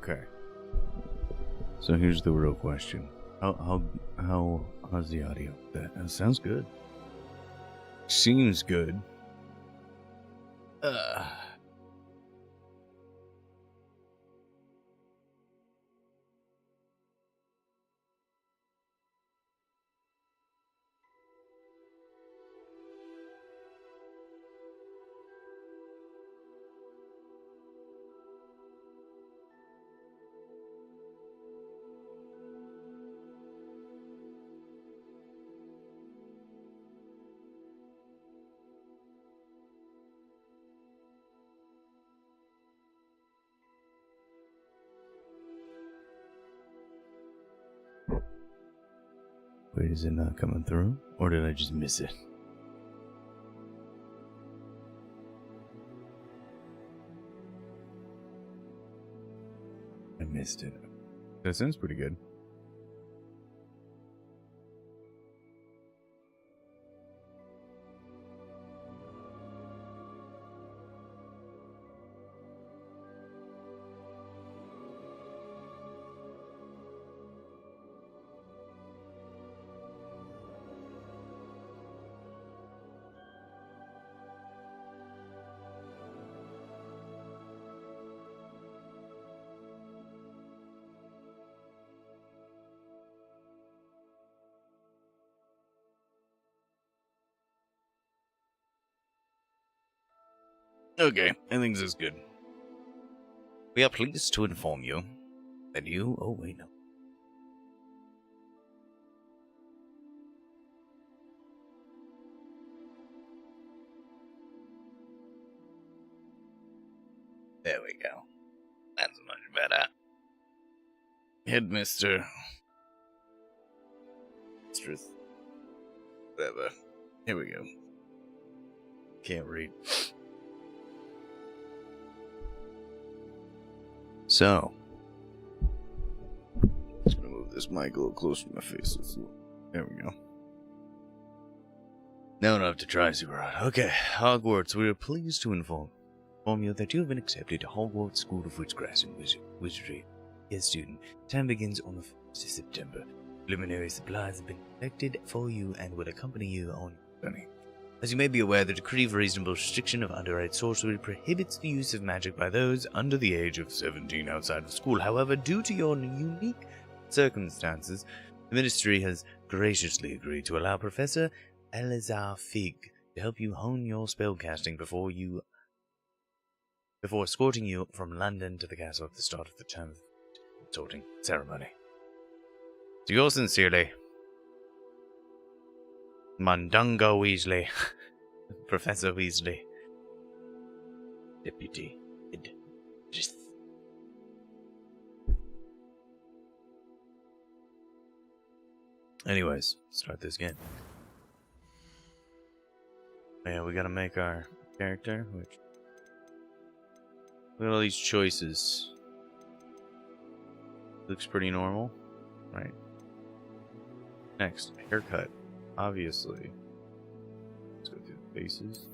Okay. So here's the real question. How's the audio? That sounds good. Seems good. Wait, is it not coming through? Or did I just miss it? I missed it. That sounds pretty good. Okay, I think this is good. We are pleased to inform you that you... Oh, wait, no. There we go. That's much better. Headmister. Mistress. Whatever. Here we go. Can't read. So. Just gonna move this mic a little closer to my face. There we go. Now I don't have to try super hard. Okay, Hogwarts, we are pleased to inform you that you have been accepted to Hogwarts School of Witchcraft and Wizardry. Yes, student. Time begins on the 1st of September. Preliminary supplies have been collected for you and will accompany you on your journey. As you may be aware, the decree for reasonable restriction of underage sorcery prohibits the use of magic by those under the age of 17 outside of school. However, due to your unique circumstances, the Ministry has graciously agreed to allow Professor Eleazar Fig to help you hone your spellcasting before escorting you from London to the castle at the start of the term of the sorting ceremony. To yours sincerely, Mundungo Weasley, Professor Weasley, Deputy Headmistress. Anyways, start this game. Yeah, we gotta make our character, which... Look at all these choices. Looks pretty normal, right? Next, haircut. Obviously. Let's go through the faces.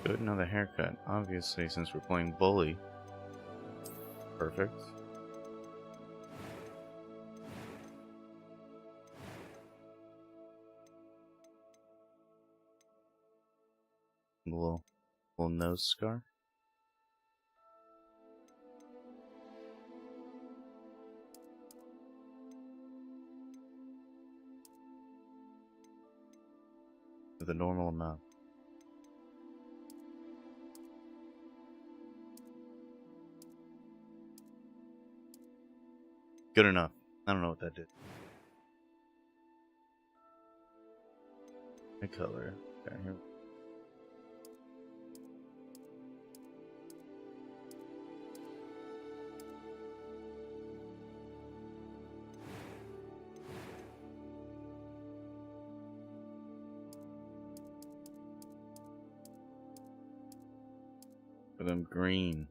Good, another haircut. Obviously, since we're playing bully. Perfect. A little nose scar. The normal amount. Good enough. I don't know what that did. My color. Okay, here. But I'm green.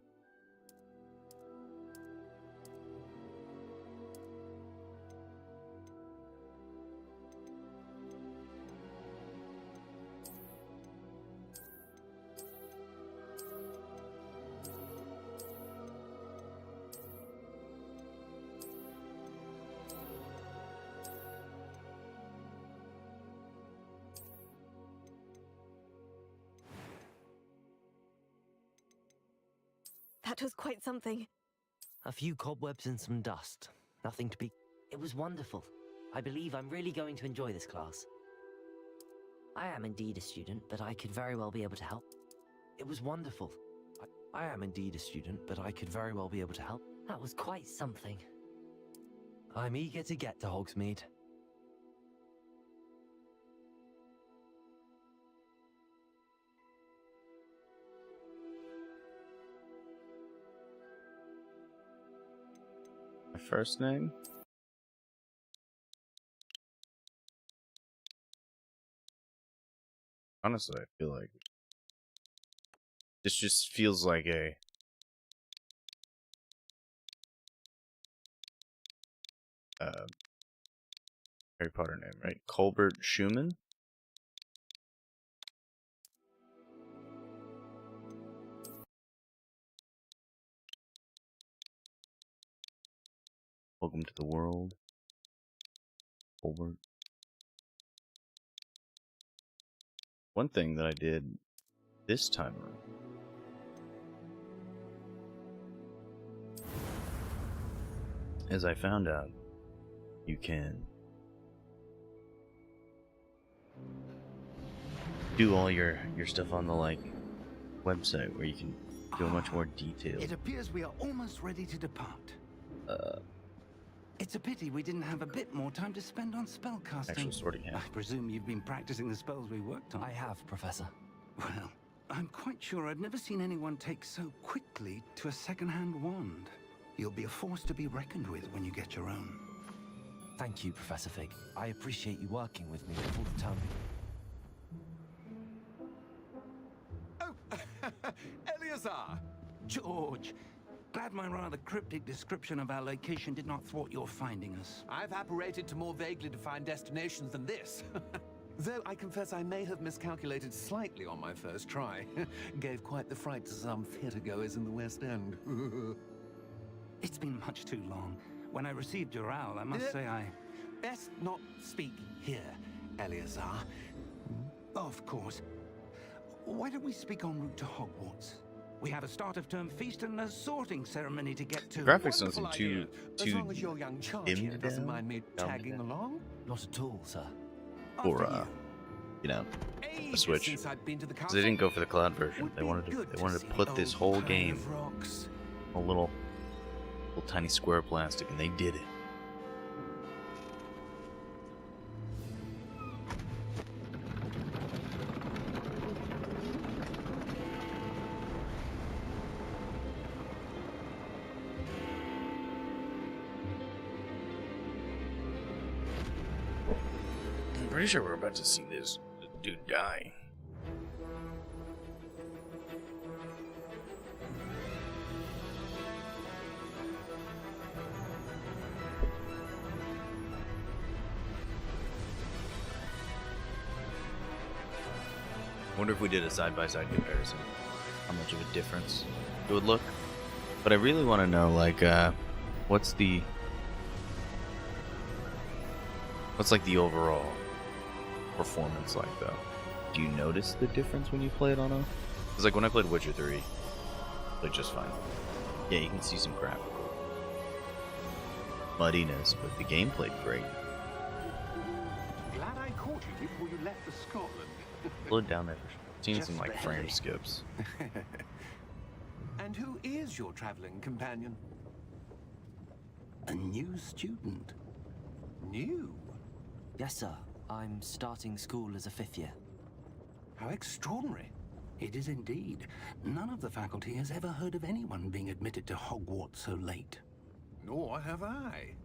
That was quite something. A few cobwebs and some dust. Nothing to be... It was wonderful. I believe I'm really going to enjoy this class. I am indeed a student, but I could very well be able to help. It was wonderful. I am indeed a student, but I could very well be able to help. That was quite something. I'm eager to get to Hogsmeade. My first name? Honestly, I feel like this just feels like a Harry Potter name, right? Colbert Schumann? Welcome to the world, Colbert. One thing that I did this time around is I found out you can do all your stuff on the website where you can do a much more detailed. It appears we are almost ready to depart. It's a pity we didn't have a bit more time to spend on spellcasting. Actual sorting hat. I presume you've been practicing the spells we worked on. I have, Professor. Well, I'm quite sure I've never seen anyone take so quickly to a second-hand wand. You'll be a force to be reckoned with when you get your own. Thank you, Professor Fig. I appreciate you working with me for the time being. Oh, Eleazar! George! Glad my rather cryptic description of our location did not thwart your finding us. I've apparated to more vaguely defined destinations than this. Though I confess I may have miscalculated slightly on my first try. Gave quite the fright to some theatergoers in the West End. It's been much too long. When I received your owl, I must say I... Best not speak here, Eleazar. Of course. Why don't we speak en route to Hogwarts? We have a start-of-term feast and a sorting ceremony to get to. Graphics don't seem Wonderful too idea. As long as your young charge dimmed here doesn't down, mind me tagging along. Not at all, sir. Or After you know, Ages a Switch. since I'd been to the because they didn't go for the cloud version. Would They be wanted good to see put this old whole pile game of rocks. a little tiny square of plastic, and they did it. I'm pretty sure we're about to see this dude die. I wonder if we did a side-by-side comparison, how much of a difference it would look. But I really want to know, what's like the overall performance like, though? Do you notice the difference when you play it on a... Because, like, when I played Witcher 3, it played just fine. Yeah, you can see some graphical muddiness, but the game played great. Glad I caught you before you left for Scotland. Slowed down there for sure. Seen Just some, frame barely. skips. And who is your traveling companion? A new student. New? Yes, sir. I'm starting school as a 5th year. How extraordinary. It is indeed. None of the faculty has ever heard of anyone being admitted to Hogwarts so late. Nor have I.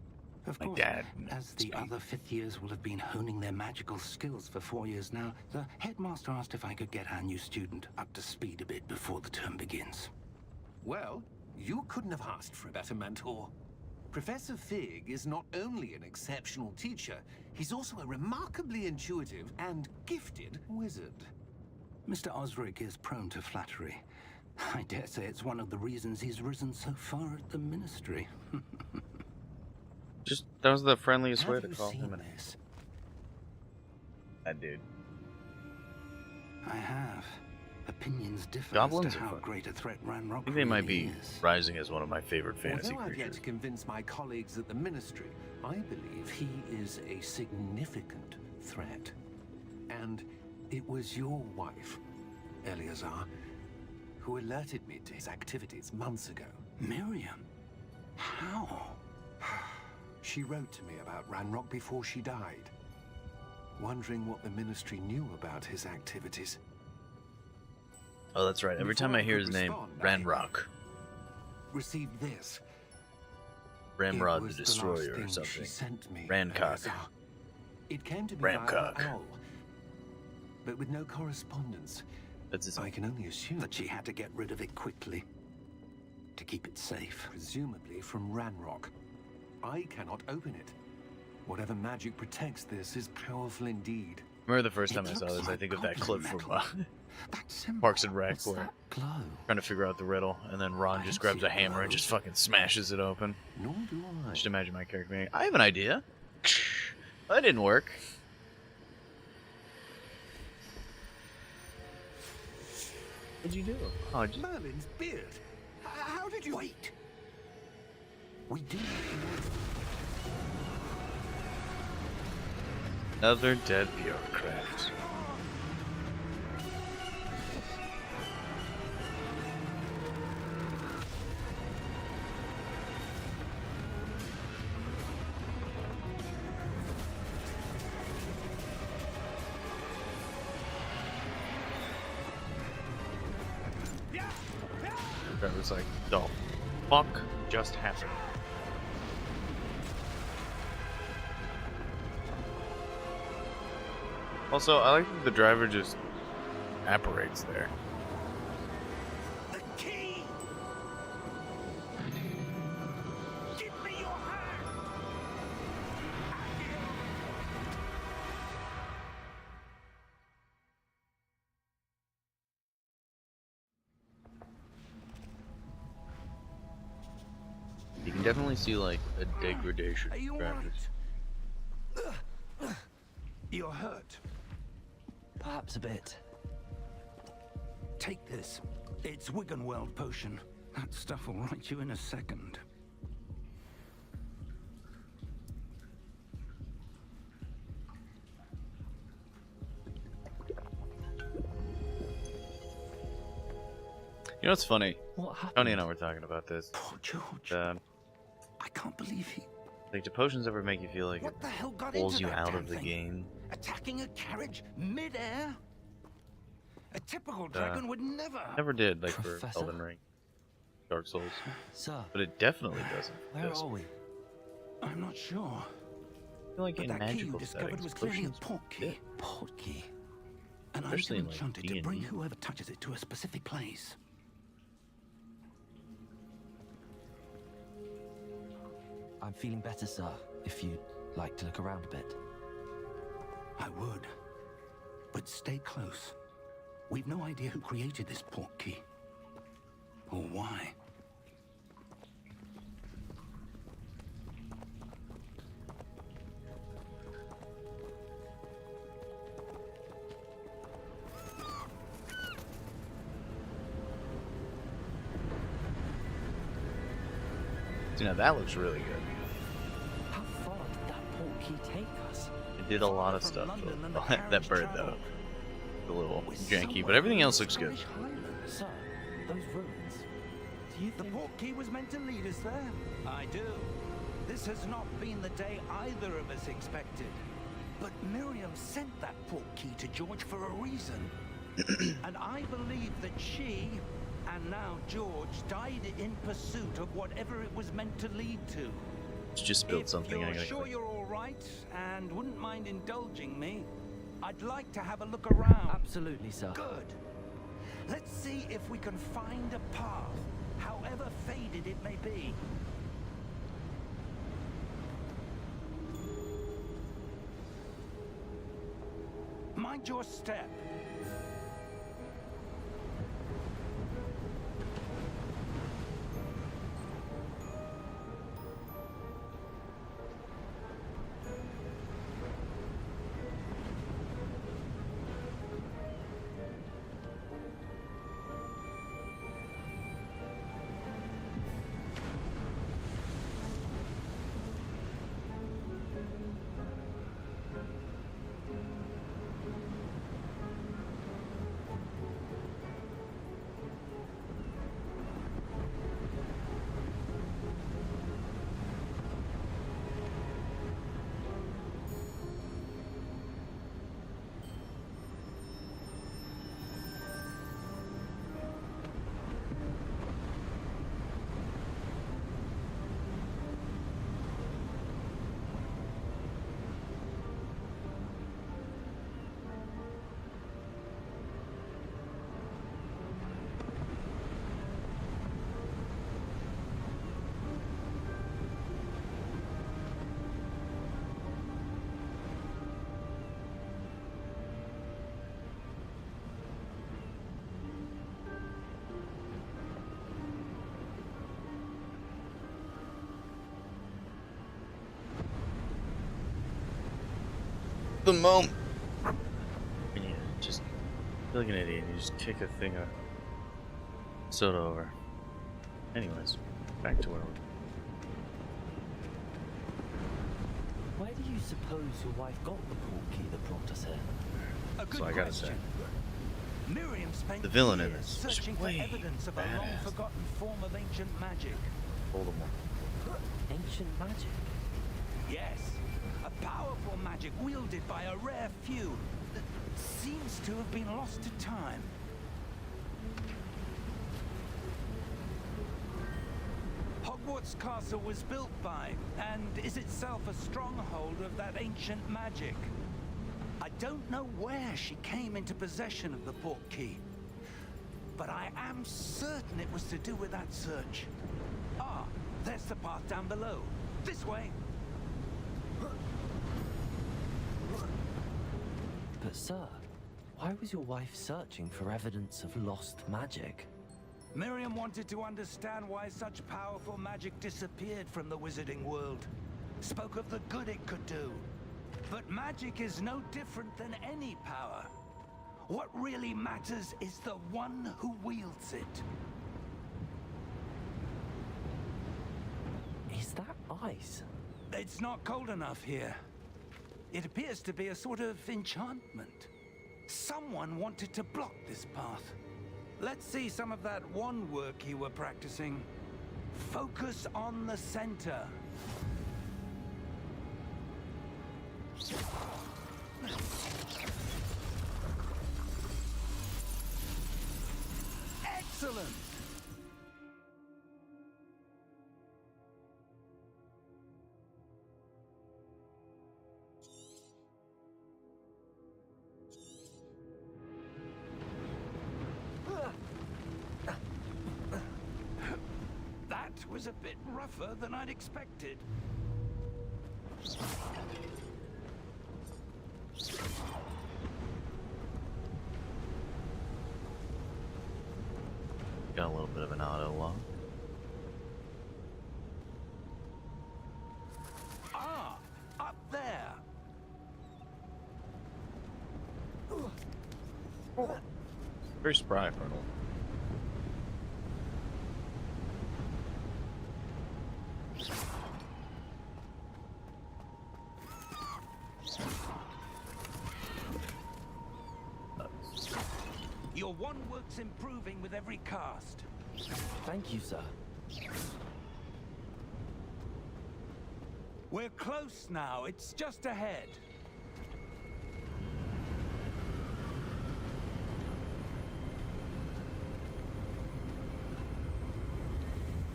Of My course, dad. as the speak. other fifth years will have been honing their magical skills for 4 years now, the headmaster asked if I could get our new student up to speed a bit before the term begins. Well, you couldn't have asked for a better mentor. Professor Fig is not only an exceptional teacher, he's also a remarkably intuitive and gifted wizard. Mr. Osric is prone to flattery. I dare say it's one of the reasons he's risen so far at the ministry. Just that was the friendliest way Have to you call seen him. this? That dude. I have. Opinions differ Goblins as to are how fun. great a threat Ranrock I think they might really be is. rising as one of my favorite fantasy Although I've yet creatures. to convince my colleagues at the Ministry, I believe he is a significant threat. And it was your wife, Eleazar, who alerted me to his activities months ago. Miriam? How? She wrote to me about Ranrock before she died, wondering what the Ministry knew about his activities. Oh, that's right. Every Before time I I hear could his name, respond, Ranrock. Received this. Ramrod It the was Destroyer last or thing something. She sent me, Rancock. Eleazar. It came to me via Ramcock. an owl, but with no correspondence. That's his I can only assume That she had to get rid of it quickly. To keep it safe. presumably from Ranrock. I cannot open it. Whatever magic protects this is powerful indeed. Remember the first It time I saw looks this, I like think of that goblin clip from metal. That symbol. Parks and Rec What's where that glow? trying to figure out the riddle, and then Ron I just don't grabs see a hammer and glow. just fucking smashes it open. Nor do I. Just imagine my character being, I have an idea. That didn't work. What'd you do? Oh, just... Merlin's beard. How did you... Wait. We do. Another dead bureaucrat. That was like, the fuck just happened? Also, I like that the driver just apparates there. The key! Give me your hand! You can definitely see like a degradation. Are you in graphics. alright? You're hurt. Perhaps a bit. Take this. It's Wiggenweld potion. That stuff will right you in a second. You know what's funny? What happened? Tony and I were talking about this. Poor George. I can't believe he... Like, do potions ever make you feel like it What the hell got pulls into you that out damn of the thing? game? Attacking a carriage mid-air? A typical dragon would never... Never did, like for Professor? Elden Ring, Dark Souls, Sir, but it definitely doesn't. where This. are we? I'm not sure. I feel like But in that key you magical discovered settings, was clearly a potions port key. fit. Portkey. An Especially item in, like, enchanted to bring D&D. whoever touches it to a specific place. I'm feeling better, sir, if you'd like to look around a bit. I would. But stay close. We've no idea who created this portkey. Or why. See, now that looks really good. How far did that portkey take us? It did a lot of From stuff. London and though. the That carriage bird, though, travelled. a little We're janky, somewhere but everything in else the looks good. Spanish Highlands. Sir, those ruins. Do you The think... portkey was meant to lead us there. I do. This has not been the day either of us expected. But Miriam sent that portkey to George for a reason. And I believe that she, and now George, died in pursuit of whatever it was meant to lead to. just spilled something. If I you're gotta sure clean. you're all right and wouldn't mind indulging me, I'd like to have a look around. Absolutely, sir. Good. Let's see if we can find a path, however faded it may be. Mind your step. The moment. Yeah, just feel like an idiot. You just kick a thing of soda over. Anyways, back to where we. Where do you suppose your wife got the portkey that brought us here? A good So I gotta say, question. Miriam spent the villain in years this is searching for way evidence of a badass. long-forgotten form of ancient magic. Voldemort. Ancient magic? Yes, a powerful magic wielded by a rare few that seems to have been lost to time. Hogwarts Castle was built by, and is itself a stronghold of that ancient magic. I don't know where she came into possession of the portkey, but I am certain it was to do with that search. Ah, there's the path down below. This way. But sir, why was your wife searching for evidence of lost magic? Miriam wanted to understand why such powerful magic disappeared from the wizarding world. Spoke of the good it could do. But magic is no different than any power. What really matters is the one who wields it. Is that ice? It's not cold enough here. It appears to be a sort of enchantment. Someone wanted to block this path. Let's see some of that wand work you were practicing. Focus on the center. Excellent! That was a bit rougher than I'd expected. Got a little bit of an auto lock. Ah, up there. Very spry, Colonel. Your wand work's improving with every cast. Thank you, sir. We're close now. It's just ahead.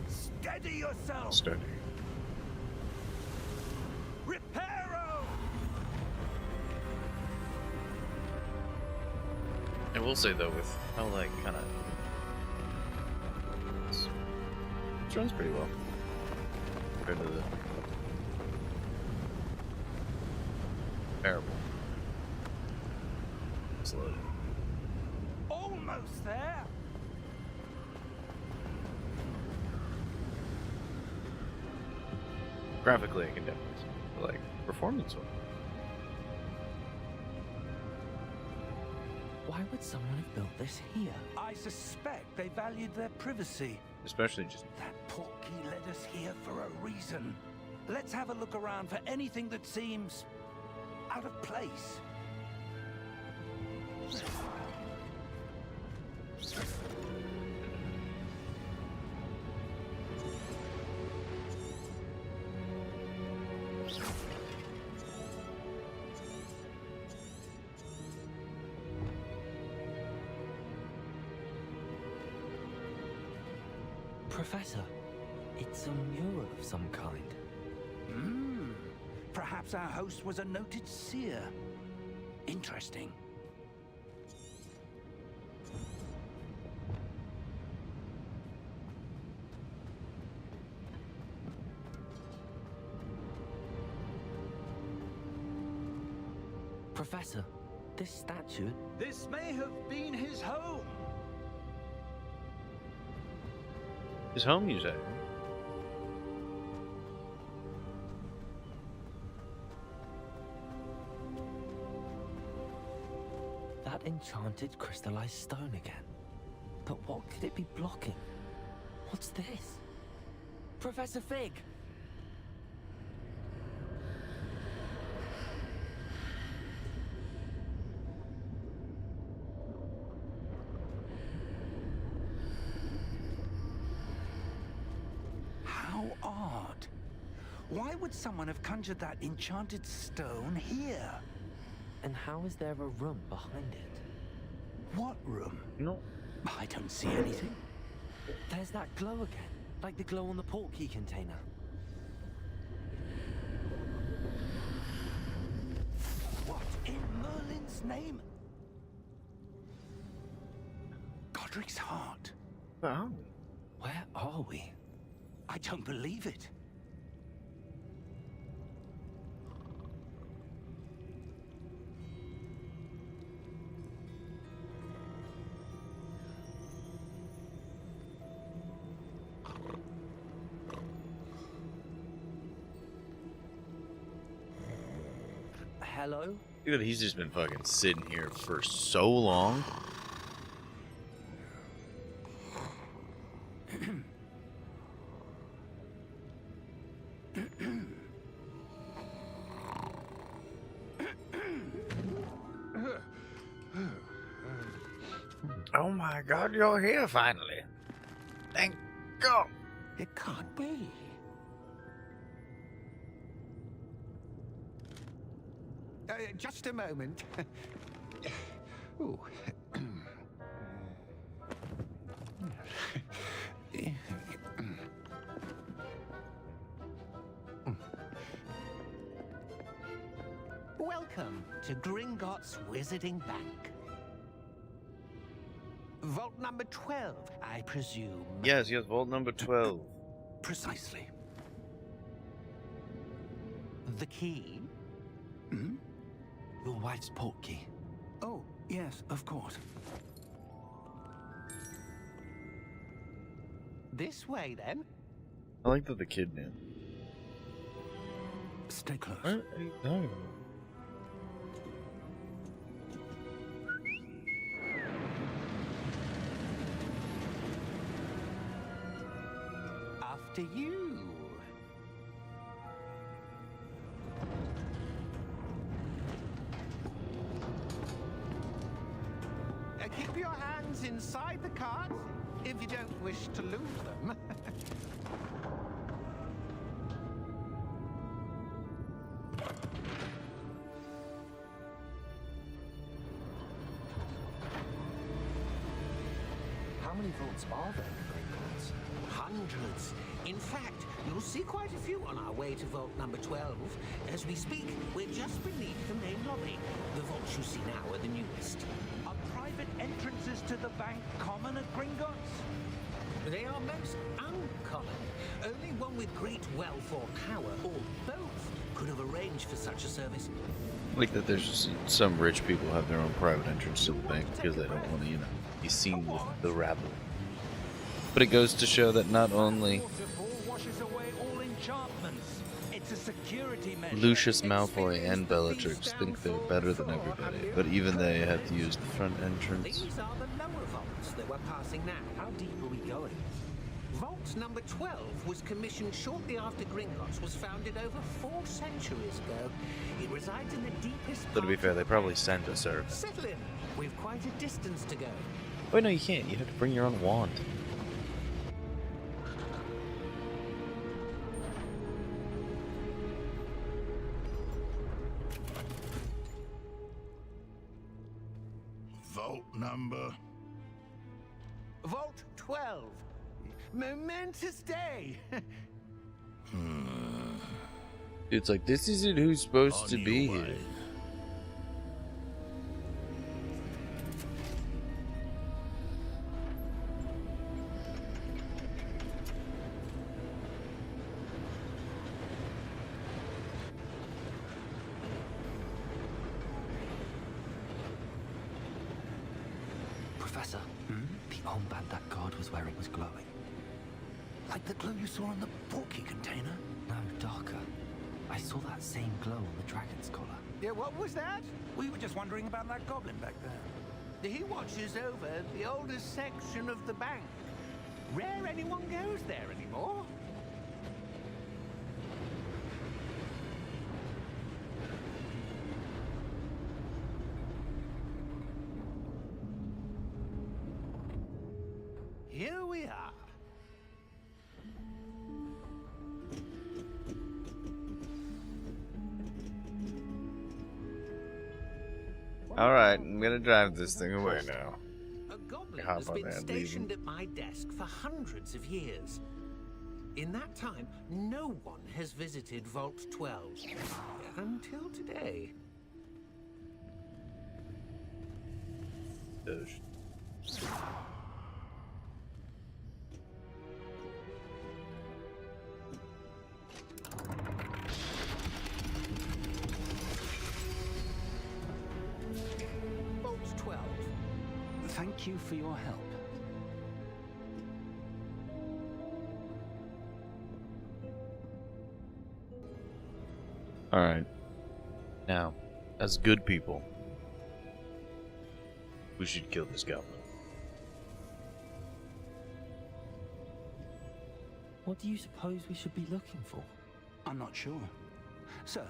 Steady yourself. Steady. will say though, with how like kind of it runs pretty well compared to the parable. Slow. Almost there. Graphically, I can definitely see, but, like performance-wise. Why would someone have built this here? I suspect they valued their privacy. Especially just That portkey led us here for a reason. Let's have a look around for anything that seems out of place. Professor, it's a mural of some kind. Perhaps our host was a noted seer. Interesting. Professor, this statue... This may have been his home. his home, you say? That enchanted crystallized stone again. But what could it be blocking? What's this? Professor Fig! How odd. Why would someone have conjured that enchanted stone here? And how is there a room behind it? What room? No. I don't see anything. There's that glow again, like the glow on the portkey container. What in Merlin's name? Godric's heart. Wow. Where are we? I don't believe it. Hello? Look at, he's just been fucking sitting here for so long. Oh my God, you're here finally. Thank God. It can't be. Just a moment. Ooh. Welcome to Gringotts Wizarding Bank. Vault number 12, I presume. Yes, vault number 12. Precisely. The key? Hmm? Your wife's portkey. Oh, yes, of course. This way, then. I like that the kid knew. Stay close. What are you talking about? After you. Keep your hands inside the carts if you don't wish to lose them. How many vaults are there in Gringotts? Hundreds. In fact, you'll see quite a few on our way to vault number 12. As we speak, we're just beneath the main lobby. The vaults you see now are the newest. A private entry keys to the bank common at Gringotts? They are most uncommon. Only one with great wealth or power, or both, could have arranged for such a service. Like that there's just some rich people have their own private entrance to the bank because they don't want to, be seen with the rabble. But it goes to show that not only Waterfall washes away all enchantments. It's a security measure. Lucius Malfoy and Bellatrix think they're better than everybody, but even they have to use the front entrance. These are the lower vaults that we're passing now. How deep are we going? Vault number 12 was commissioned shortly after Gringotts was founded over 4 centuries ago. It resides in the deepest But to be part fair, of they the probably bank. send a servant. Settle in. We've quite a distance to go. Wait, no, you can't. You have to bring your own wand. Vault number. Vault 12. Momentous day. It's like, this isn't who's supposed to On be your here. way. Professor, the armband that guard was wearing was glowing. Like the glow you saw on the portkey container? No, darker. I saw that same glow on the dragon's collar. Yeah, what was that? We were just wondering about that goblin back there. He watches over the oldest section of the bank. Rare anyone goes there anymore. Here we are. Alright, I'm gonna drive this thing away now. A goblin Hop has on been that, stationed leaving. at my desk for hundreds of years. In that time, no one has visited Vault 12. Until today. Vault 12. Thank you for your help. Alright. Now, as good people, we should kill this goblin. What do you suppose we should be looking for? I'm not sure. Sir,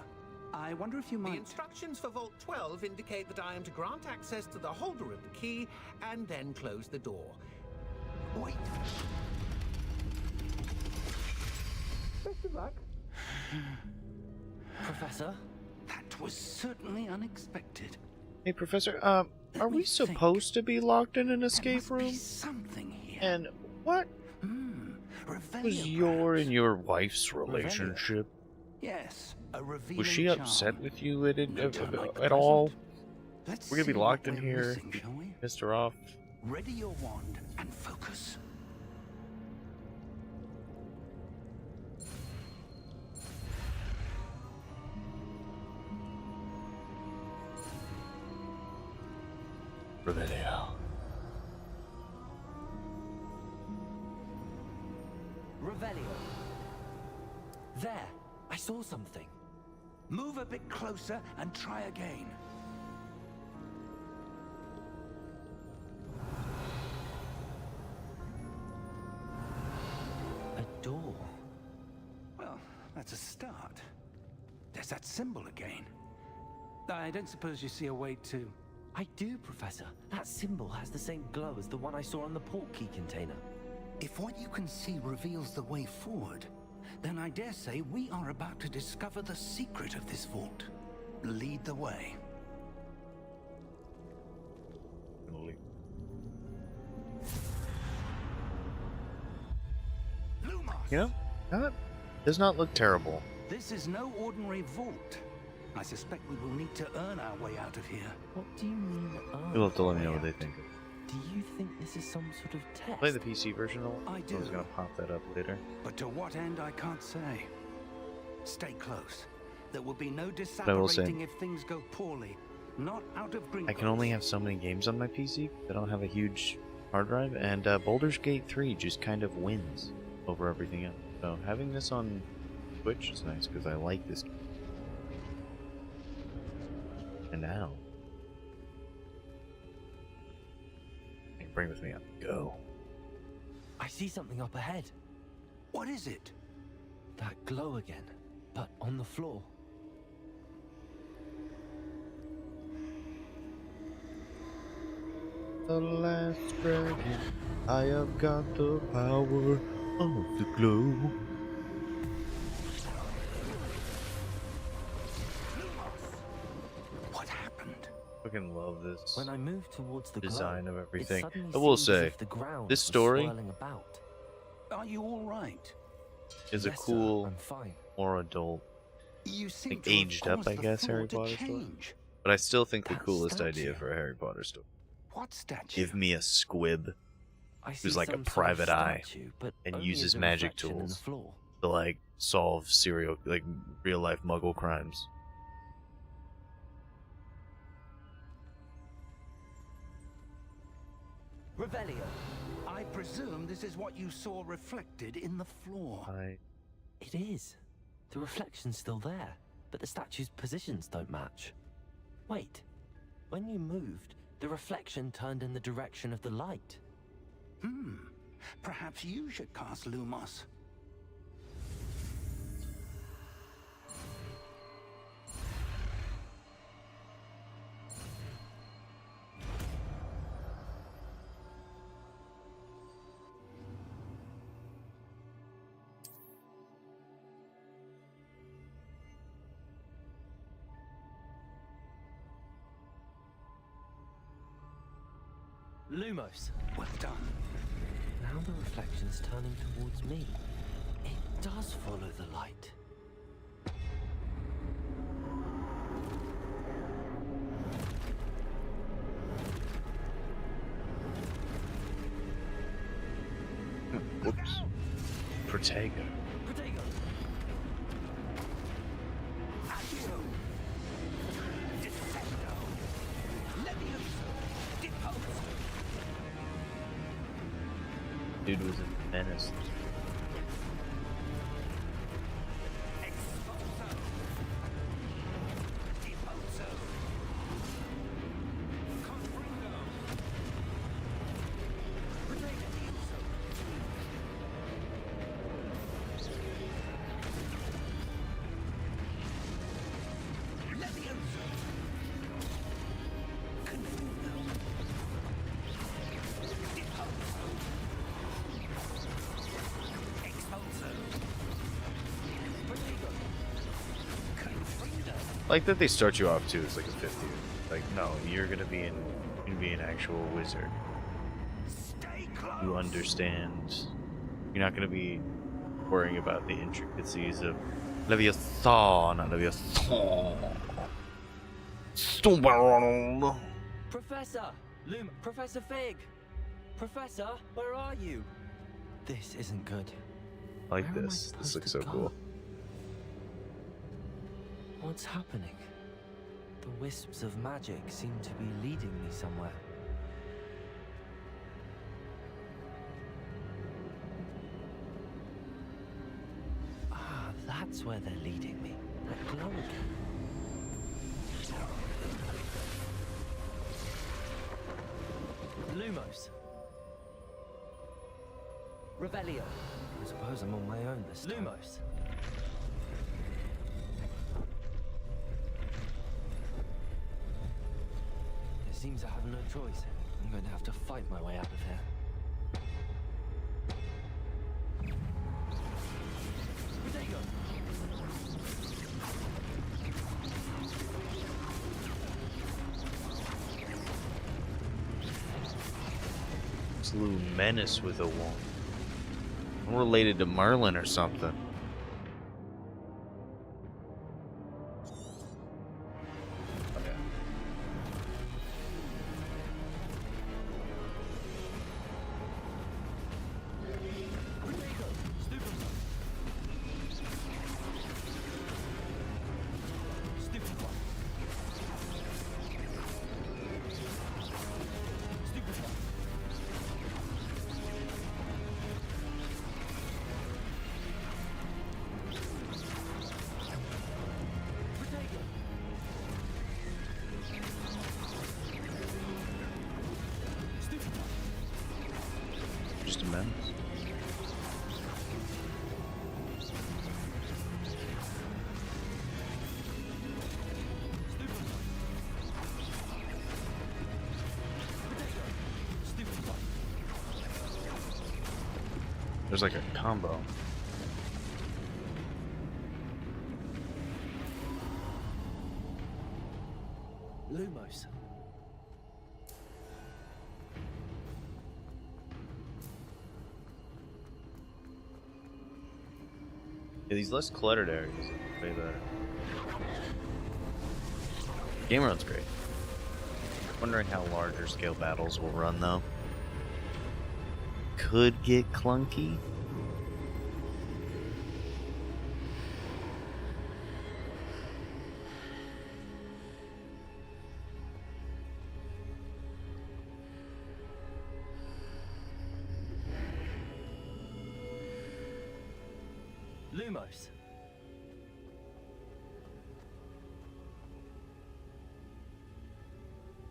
I wonder if you The might... instructions for Vault 12 indicate that I am to grant access to the holder of the key and then close the door. Wait. Best of luck. Professor? That was certainly unexpected. Hey, Professor, are Let we me think. supposed to be locked in an There escape must be room? something here. And what Revelio, was your perhaps? and your wife's relationship? Yes, a revealing Was she charm. upset with you at No time like the at all? present. Let's We're gonna be see locked what in we're here. missing, shall we? Pissed her off? Ready your wand. And focus. Revelio. Revelio. There! I saw something. Move a bit closer and try again. A door. Well, that's a start. There's that symbol again. I don't suppose you see a way to... I do, Professor. That symbol has the same glow as the one I saw on the portkey container. If what you can see reveals the way forward, then I dare say we are about to discover the secret of this vault. Lead the way. Lumos! You know, that does not look terrible. This is no ordinary vault. I suspect we will need to earn our way out of here. What do you mean? You'll have to let me know what they think. Do you think this is some sort of test? Play the PC version a lot. I do. I was gonna pop that up later. But to what end, I can't say. Stay close. There will be no I will say- disapparating if things go poorly. Not out of Gringotts. I can only have so many games on my PC. I don't have a huge hard drive, and Baldur's Gate 3 just kind of wins over everything else. So having this on Twitch is nice because I like this game. And now, you can bring with me up. Go. I see something up ahead. What is it? That glow again, but on the floor. The last dragon, I have got the power of the glow. What happened? Fucking love this When I moved towards the design glow, of it everything. suddenly I will seemed as say, if the ground this was story swirling about. Are you all right? is a Yes, sir, cool, I'm fine. more adult, You seem like to have aged up, caused I the guess, floor Harry to Potter story. change. but I still think the That coolest idea statue. for a Harry Potter story. What statue? Give me a squib I who's see like a some sort of private eye statue, but and only uses as a magic reflection in the tools. floor. to like solve real life Muggle crimes. Revelio. I presume this is what you saw reflected in the floor. It is. The reflection's still there, but the statue's positions don't match. Wait. When you moved, the reflection turned in the direction of the light. Perhaps you should cast Lumos. Lumos. Well done. Now the reflection's turning towards me. It does follow the light. Whoops. Protego. Protego. Accio. Defendo. Levioso. Depost. Dude was a menace. Expulso. Deposo. Confringo. Levioso. Levioso. Confringo. Deposo. Expulso. Protego. Confringo. Like that they start you off too as like a 50. Like, no, you're gonna be an actual wizard. Stay close. You understand. You're not gonna be worrying about the intricacies of Leviathan, not Leviathan. Stone. Professor! Professor Fig! Professor, where are you? This isn't good. Like Where am I this. This supposed looks to so go? cool. What's happening? The wisps of magic seem to be leading me somewhere. Ah, that's where they're leading me. That glow again. Lumos. Revelio. I suppose I'm on my own this time. Lumos. It seems I have no choice. I'm going to have to fight my way out of here. Protego. Slew menace with a wand. I'm related to Merlin or something. Okay. just a menace. There's like a combo. Lumos. Yeah, these less cluttered areas are way better. Game run's great. Wondering how larger scale battles will run though. Could get clunky. Lumos.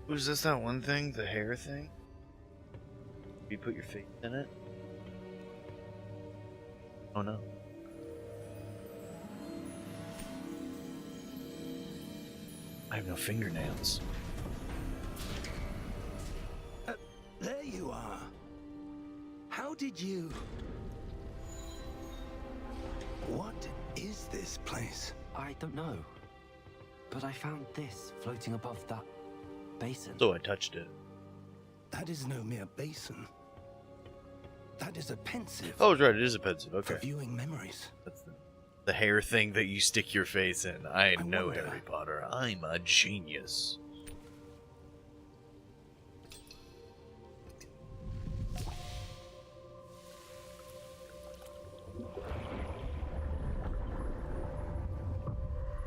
Was this that one thing? The hair thing? You put your face in it? Oh no. I have no fingernails. There you are. How did you... What is this place? I don't know. But I found this floating above that basin. So I touched it. That is no mere basin. That is a pensive. Oh, right, it is a pensive. Okay. For viewing memories. That's the hair thing that you stick your face in. I know wonder- Harry Potter. I'm a genius.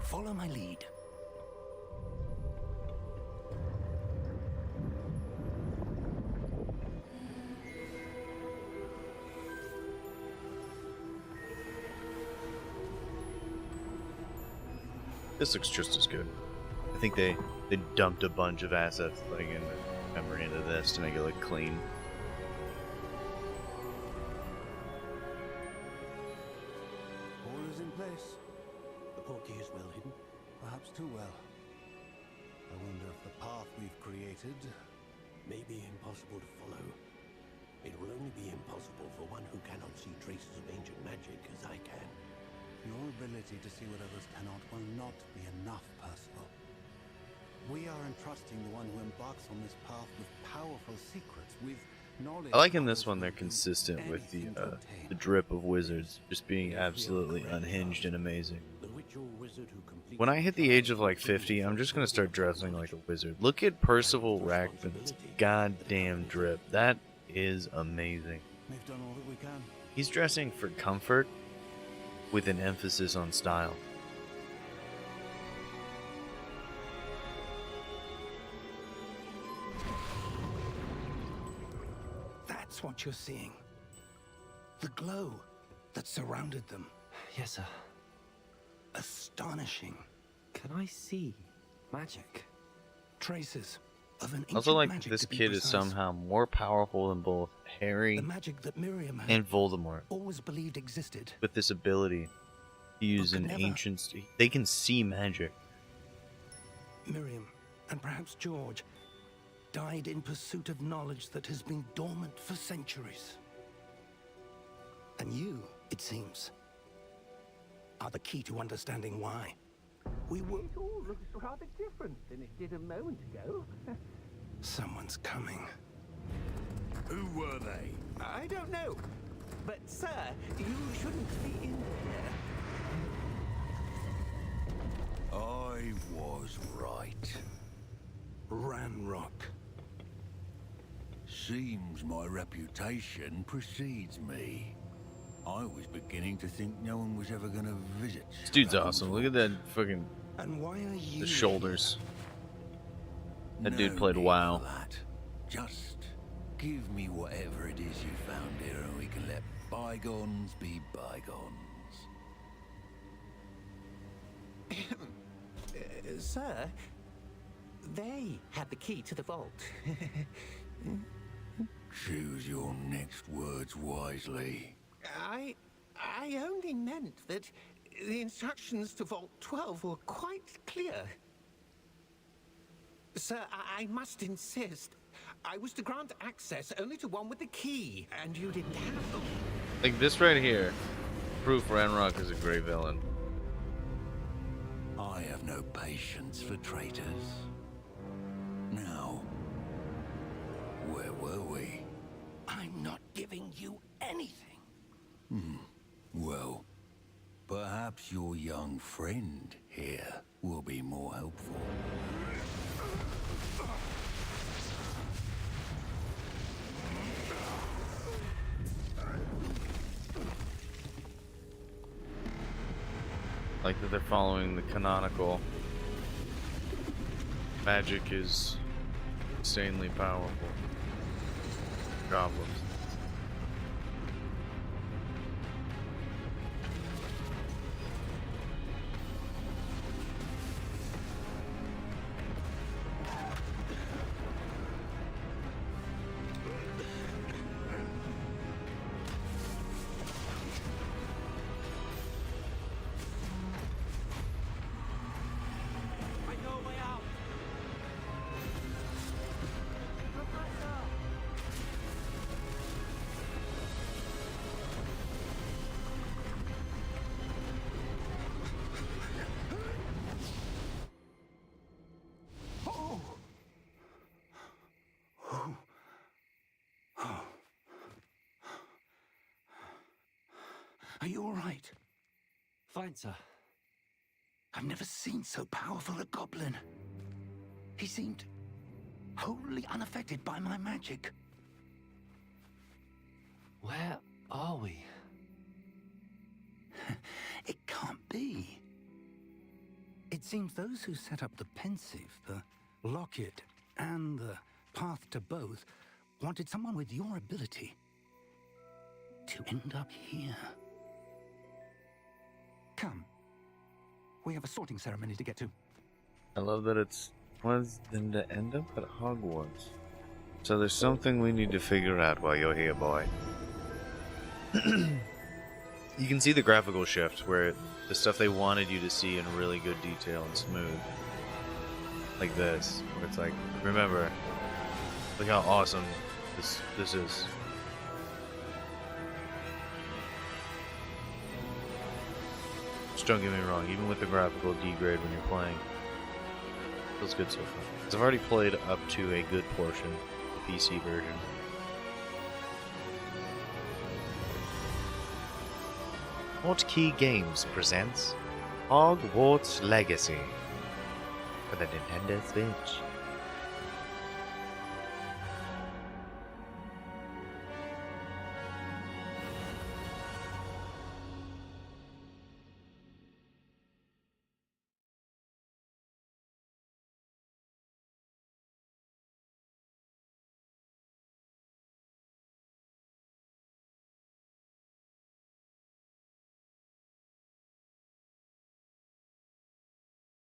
Follow my lead. This looks just as good. I think they dumped a bunch of assets like in memory into this to make it look clean. All is in place. The portkey is well hidden. Perhaps too well. I wonder if the path we've created... May be impossible to follow. It will only be impossible for one who cannot see traces of ancient magic as I can. Your ability to see what others cannot will not be enough, Percival. We are entrusting the one who embarks on this path with powerful secrets, with knowledge... I like in this one they're consistent with the drip of wizards just being absolutely unhinged and amazing. The witch or wizard who completes When I hit the age of like 50, I'm just gonna start dressing like a wizard. Look at Percival Rackman's goddamn drip. That is amazing. We've done all that we can. He's dressing for comfort with an emphasis on style. That's what you're seeing. The glow that surrounded them. Yes, sir. Astonishing. Can I see magic? Traces of an I also ancient like magic, that this to be kid is precise. somehow more powerful than both Harry The magic that Miriam had and Voldemort. always believed existed. With this ability to use could an never- ancient... They can see magic. Miriam, and perhaps George, died in pursuit of knowledge that has been dormant for centuries. And you, it seems, are the key to understanding why. We will... It all looks rather different than it did a moment ago. Someone's coming. Who were they? I don't know. But, sir, you shouldn't be in there. I was right. Ranrock. Seems my reputation precedes me. I was beginning to think no one was ever going to visit. This dude's awesome. Look at that fucking... And why are you... the shoulders. That dude No played need WoW. for that. Just give me whatever it is you found here and we can let bygones be bygones. Sir, they had the key to the vault. Choose your next words wisely. I only meant that the instructions to Vault 12 were quite clear. Sir, I must insist. I was to grant access only to one with the key, and you didn't have them. Like this right here, proof Ranrock is a great villain. I have no patience for traitors. Now, where were we? I'm not giving you anything. Well, perhaps your young friend here will be more helpful. Like that they're following the canonical. Magic is insanely powerful. Goblins. I know a way out. Are you all right? Fine, sir. I've never seen so powerful a goblin. He seemed wholly unaffected by my magic. Where are we? It can't be. It seems those who set up the pensive, the locket, and the path to both wanted someone with your ability to end up here. Come. We have a sorting ceremony to get to. I love that it's was them to end up at Hogwarts. So there's something we need to figure out while you're here, boy. You can see the graphical shift where the stuff they wanted you to see in really good detail and smooth. Like this, where it's like, remember, look how awesome this is. Just don't get me wrong, even with the graphical degrade when you're playing, it feels good so far. Because I've already played up to a good portion of the PC version. Hotkey Games presents Hogwarts Legacy for the Nintendo Switch.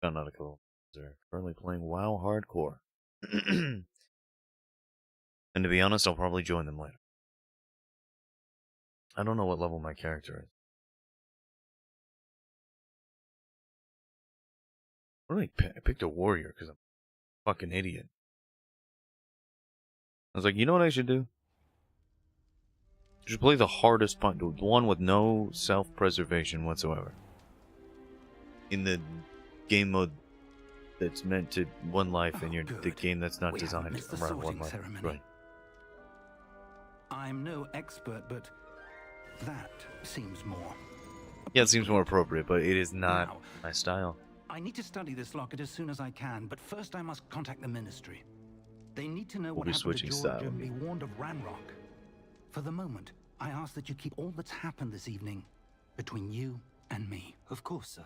Found out a couple. They're currently playing WoW Hardcore. And to be honest, I'll probably join them later. I don't know what level my character is. What did I pick? I picked a warrior because I'm a fucking idiot. I was like, you know what I should do? I should play the hardest punch, the one with no self-preservation whatsoever. In the game mode that's meant to one life, and you're the game that's not designed around one life. Right. I'm no expert, but that seems more. Yeah, it seems more appropriate, but it is not Now, my style. I need to study this locket as soon as I can, but first I must contact the Ministry. They need to know We'll what be happened switching to George style. and be warned of Ranrock. For the moment, I ask that you keep all that's happened this evening between you and me. Of course, sir.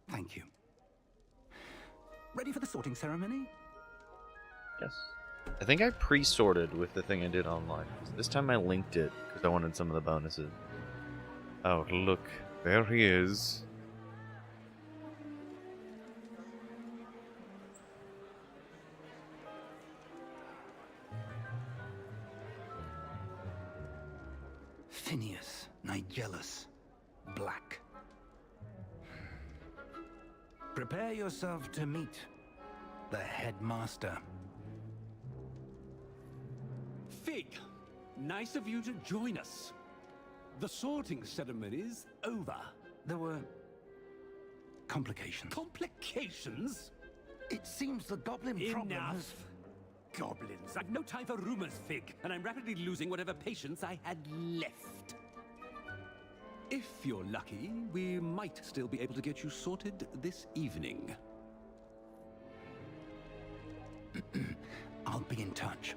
Thank you. Ready for the sorting ceremony? Yes. I think I pre-sorted with the thing I did online. This time I linked it because I wanted some of the bonuses. Oh, look. There he is. Phineas Nigellus Black. Prepare yourself to meet the headmaster. Fig, nice of you to join us. The sorting ceremony's over. There were complications. Complications? It seems the goblin problem has... Enough. Goblins. I've no time for rumors, Fig, and I'm rapidly losing whatever patience I had left. If you're lucky, we might still be able to get you sorted this evening. I'll be in touch.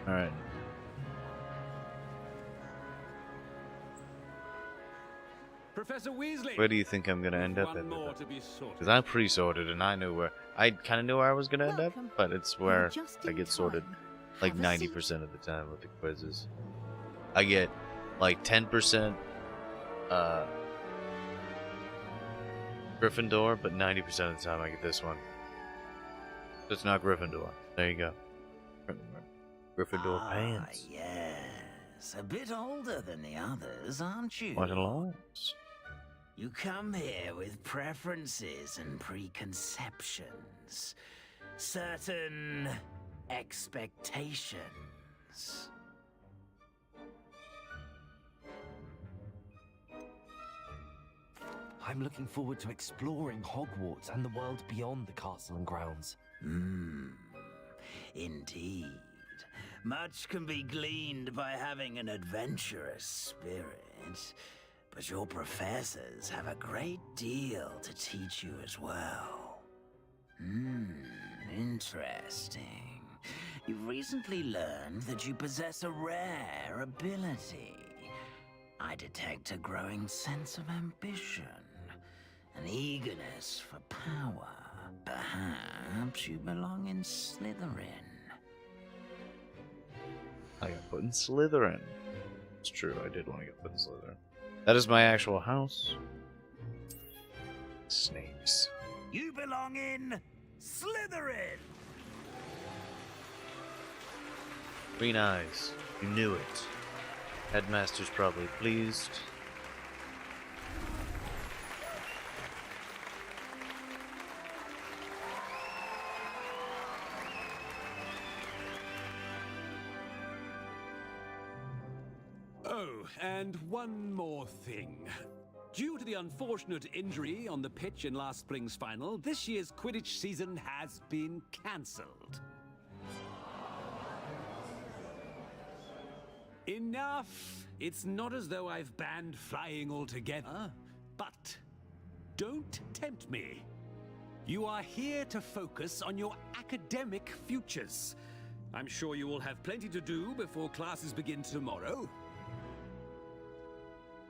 All right. Professor Weasley. Where do you think I'm gonna end up One more to be sorted. Because I'm pre-sorted and I knew where. I kind of knew where I was gonna end up, but it's where I get sorted like 90% of the time with the quizzes. I get like 10% Gryffindor, but 90% of the time I get this one. So it's not Gryffindor. There you go. Gryffindor pants. Yes, a bit older than the others, aren't you? What a loss. You come here with preferences and preconceptions, certain expectations. I'm looking forward to exploring Hogwarts and the world beyond the castle and grounds. Indeed. Much can be gleaned by having an adventurous spirit, but your professors have a great deal to teach you as well. Interesting. You've recently learned that you possess a rare ability. I detect a growing sense of ambition, an eagerness for power. Perhaps you belong in Slytherin. I got put in Slytherin. It's true, I did want to get put in Slytherin. That is my actual house. Snakes. You belong in Slytherin! Green eyes. You knew it. Headmaster's probably pleased. Oh, and one more thing. Due to the unfortunate injury on the pitch in last spring's final, this year's Quidditch season has been cancelled. Enough! It's not as though I've banned flying altogether, but don't tempt me. You are here to focus on your academic futures. I'm sure you will have plenty to do before classes begin tomorrow.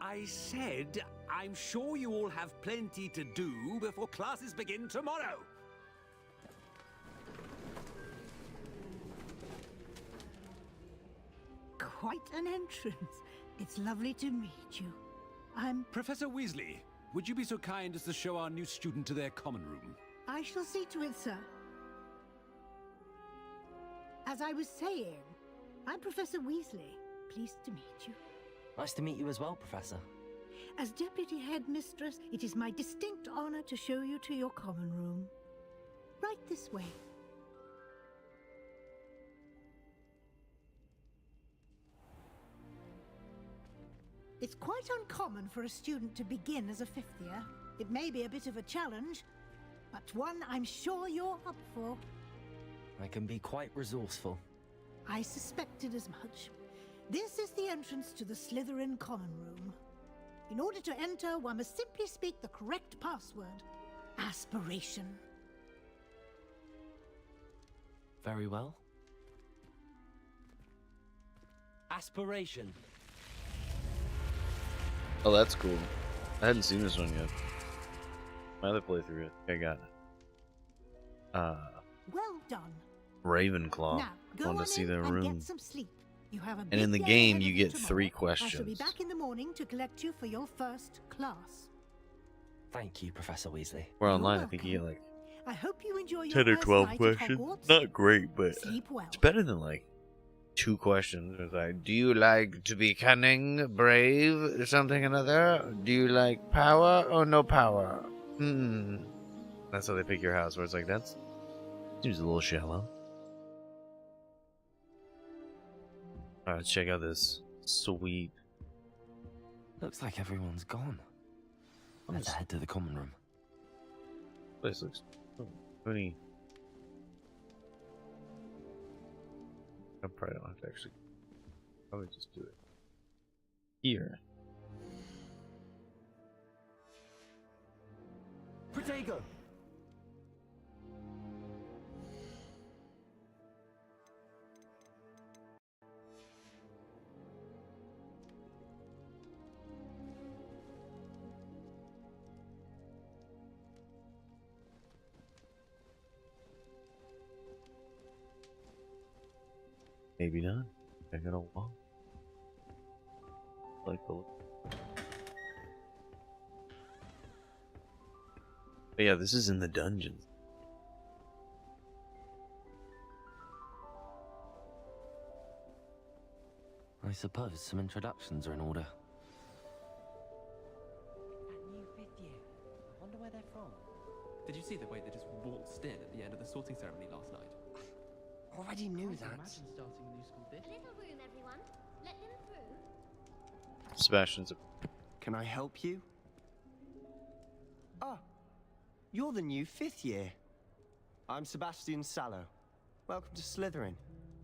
I said, I'm sure you all have plenty to do before classes begin tomorrow. Quite an entrance. It's lovely to meet you. I'm... Professor Weasley, would you be so kind as to show our new student to their common room? I shall see to it, sir. As I was saying, I'm Professor Weasley. Pleased to meet you. Nice to meet you as well, Professor. As Deputy Headmistress, it is my distinct honor to show you to your common room. Right this way. It's quite uncommon for a student to begin as a fifth year. It may be a bit of a challenge, but one I'm sure you're up for. I can be quite resourceful. I suspected as much. This is the entrance to the Slytherin common room. In order to enter, one must simply speak the correct password. Aspiration. Very well. Aspiration. Oh, that's cool. I hadn't seen this one yet. My other playthrough, I got it. Well done. Ravenclaw. Now, go Wanted on to see in their and room. get some sleep. You have a And in big the day game, ahead you of get tomorrow. 3 I shall be questions. back in the morning to collect you for your first class. Thank you, Professor Weasley. We're You're online. I think you get welcome. like I hope you enjoy your 10 or first 12 night at questions. Hogwarts. Not great, but Sleep well. it's better than like 2 questions. It's like, do you like to be cunning, brave, something another? Do you like power or no power? That's how they pick your house. Where it's like, that's seems a little shallow. All right, let's check out this sweet. Looks like everyone's gone. Let's head to the common room. Place looks pretty. I probably don't have to actually. Probably just do it here. Protego! Maybe not. They're gonna walk. Like the. But yeah, this is in the dungeons. I suppose some introductions are in order. That new 5th year. I wonder where they're from. Did you see the way they just waltzed in at the end of the sorting ceremony last night? Already knew that. Imagine starting a new school this. A little room, everyone. Let them through. Sebastian's. Can I help you? Ah, you're the new 5th year. I'm Sebastian Sallow. Welcome to Slytherin.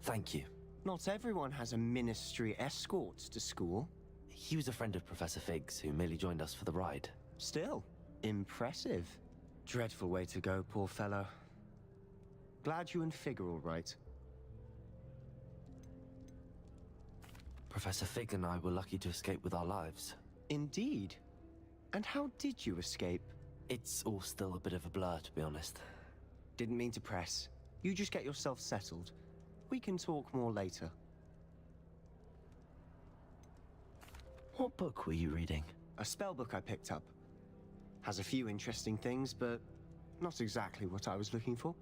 Thank you. Not everyone has a ministry escort to school. He was a friend of Professor Fig's who merely joined us for the ride. Still, impressive. Dreadful way to go, poor fellow. Glad you and Fig are all right. Professor Fig and I were lucky to escape with our lives. Indeed. And how did you escape? It's all still a bit of a blur, to be honest. Didn't mean to press. You just get yourself settled. We can talk more later. What book were you reading? A spell book I picked up. Has a few interesting things, but not exactly what I was looking for.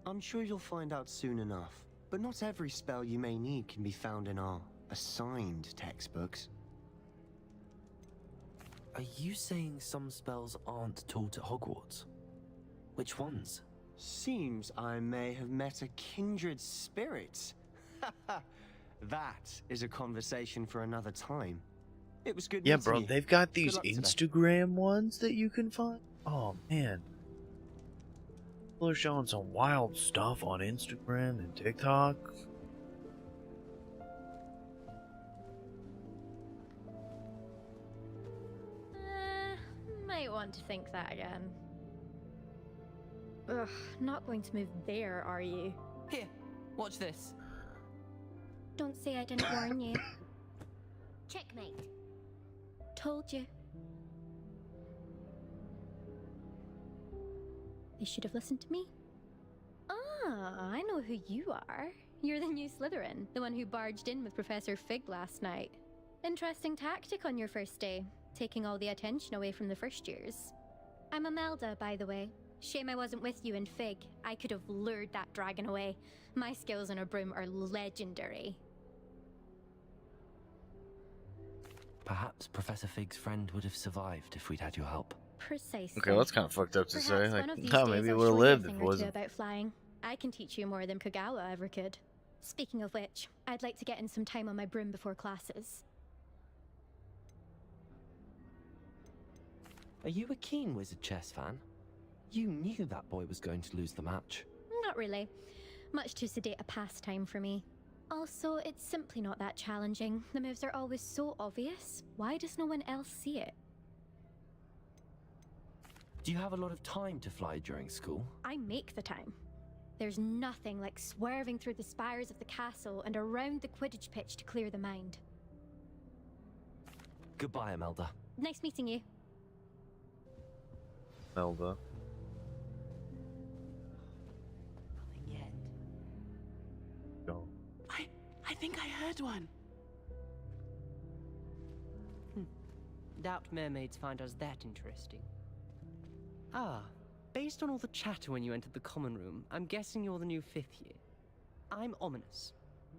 I'm sure you'll find out soon enough. But not every spell you may need can be found in our assigned textbooks. Are you saying some spells aren't taught at Hogwarts? Which ones? Seems I may have met a kindred spirit. That is a conversation for another time. It was good Yeah, meeting bro, you. they've got Good these luck today. Instagram ones that you can find. Oh man, people are showing some wild stuff on Instagram and TikTok. Might want to think that again. Ugh, not going to move there, are you? Here, watch this. Don't say I didn't warn you. Checkmate. Told you. They should have listened to me. Ah, I know who you are. You're the new Slytherin, the one who barged in with Professor Fig last night. Interesting tactic on your first day, taking all the attention away from the first years. I'm Imelda, by the way. Shame I wasn't with you in Fig. I could have lured that dragon away. My skills on a broom are legendary. Perhaps Professor Fig's friend would have survived if we'd had your help. Precisely. Okay, well, that's kind of fucked up to Perhaps say. Like, one of these oh, days maybe it I'll would have show you a lived if thing it or two wasn't. about flying. I can teach you more than Kogawa ever could. Speaking of which, I'd like to get in some time on my broom before classes. Are you a keen Wizard Chess fan? You knew that boy was going to lose the match. Not really. Much too sedate a pastime for me. Also, it's simply not that challenging. The moves are always so obvious. Why does no one else see it? Do you have a lot of time to fly during school? I make the time. There's nothing like swerving through the spires of the castle and around the Quidditch pitch to clear the mind. Goodbye, Imelda. Nice meeting you. Melba. Nothing yet. Go. I think I heard one. Doubt mermaids find us that interesting. Ah, based on all the chatter when you entered the common room, I'm guessing you're the new 5th year. I'm Ominous.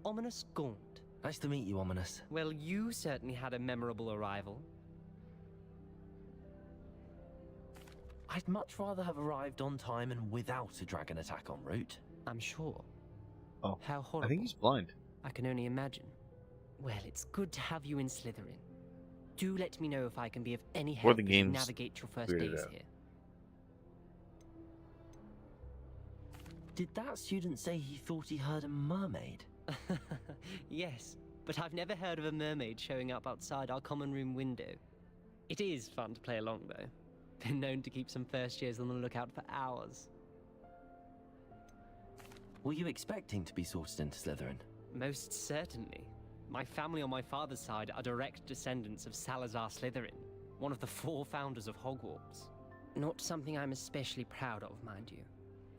Ominous Gaunt. Nice to meet you, Ominous. Well, you certainly had a memorable arrival. I'd much rather have arrived on time and without a dragon attack en route. I'm sure. Oh, How horrible. I think he's blind. I can only imagine. Well, it's good to have you in Slytherin. Do let me know if I can be of any help as you navigate your first days here. Did that student say he thought he heard a mermaid? Yes, but I've never heard of a mermaid showing up outside our common room window. It is fun to play along, though. Been known to keep some first years on the lookout for hours. Were you expecting to be sorted into Slytherin? Most certainly. My family on my father's side are direct descendants of Salazar Slytherin, one of the 4 founders of Hogwarts. Not something I'm especially proud of, mind you.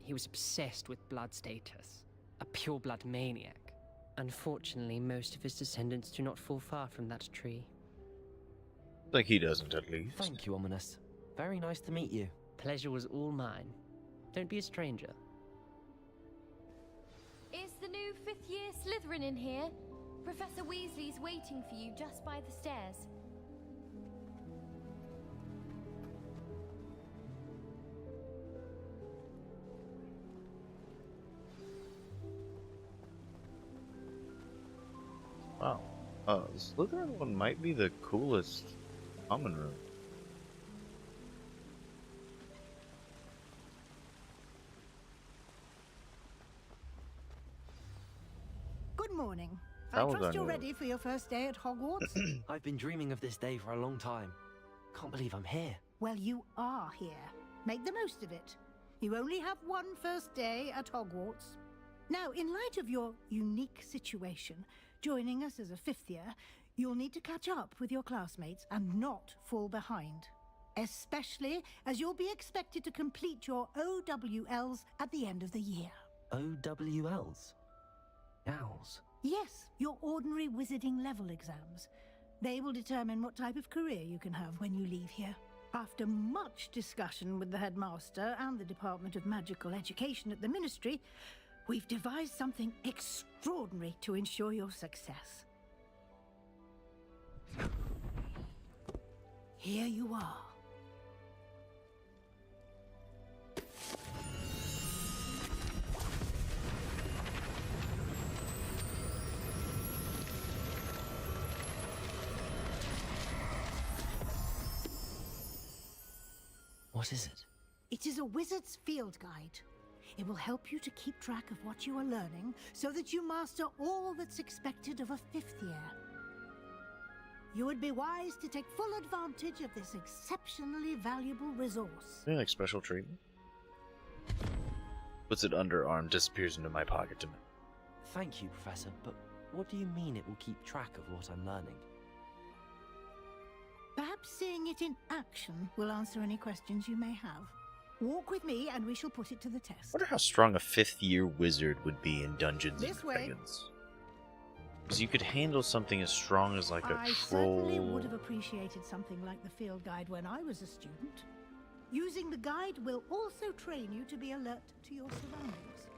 He was obsessed with blood status, a pure-blood maniac. Unfortunately, most of his descendants do not fall far from that tree. Like he doesn't, at least. Thank you, Ominous. Very nice to meet you. Pleasure was all mine. Don't be a stranger. Is the new 5th year Slytherin in here? Professor Weasley's waiting for you just by the stairs. Wow. The Slytherin one might be the coolest common room. Good morning. I trust you're ready for your first day at Hogwarts? I've been dreaming of this day for a long time. Can't believe I'm here. Well, you are here. Make the most of it. You only have one first day at Hogwarts. Now, in light of your unique situation, joining us as a 5th year, you'll need to catch up with your classmates and not fall behind. Especially as you'll be expected to complete your OWLs at the end of the year. OWLs? Owls? Yes, your ordinary wizarding level exams. They will determine what type of career you can have when you leave here. After much discussion with the headmaster and the Department of Magical Education at the Ministry, we've devised something extraordinary to ensure your success. Here you are. What is it? It is a wizard's field guide. It will help you to keep track of what you are learning so that you master all that's expected of a 5th year. You would be wise to take full advantage of this exceptionally valuable resource. Any like special treatment? Puts it underarm, disappears into my pocket to me. Thank you, Professor, but what do you mean it will keep track of what I'm learning? Perhaps seeing it in action will answer any questions you may have. Walk with me and we shall put it to the test. I wonder how strong a 5th year wizard would be in Dungeons and Dragons. Because you could handle something as strong as like a I troll. certainly would have appreciated something like the field guide when I was a student. Using the guide will also train you to be alert to your surroundings.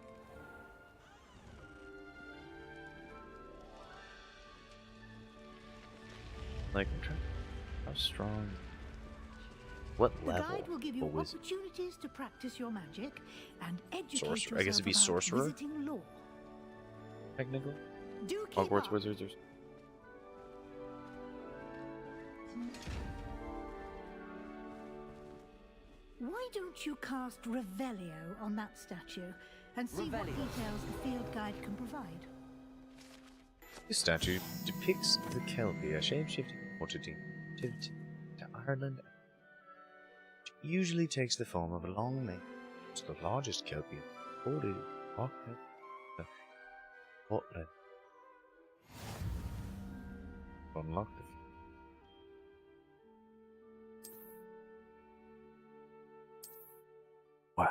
Like, I'm trying. How strong? What level? The guide will give you What was- opportunities to practice your magic and educate Sorcerer. yourself I guess it'd be about sorcerer? visiting lore. Technically? Do keep Hogwarts up. wizards or... Why don't you cast Revelio on that statue and see what Revelio. details the field guide can provide? This statue depicts the Kelpie, a shape-shifting entity to Ireland. It usually takes the form of a long mane. It's the largest Kelpie recorded in Scotland. Unlock the wow.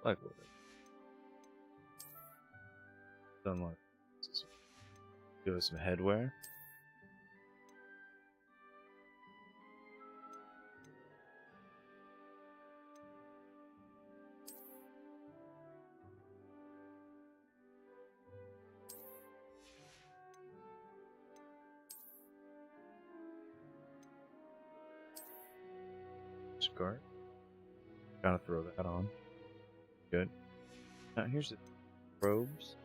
Like what? Unlock. Give us some headwear. Scarf. Gotta throw that on. Good. Now here's the robes.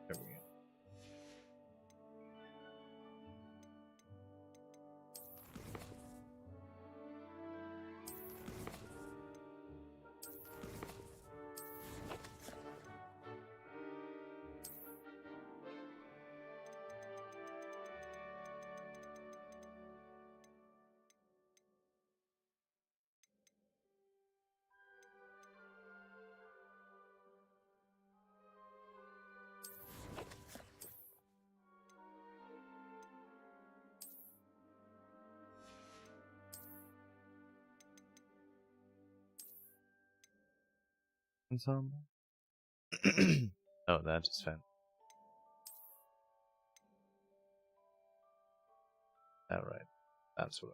There we go. Ensemble. Oh, that is fun. Alright, that's what.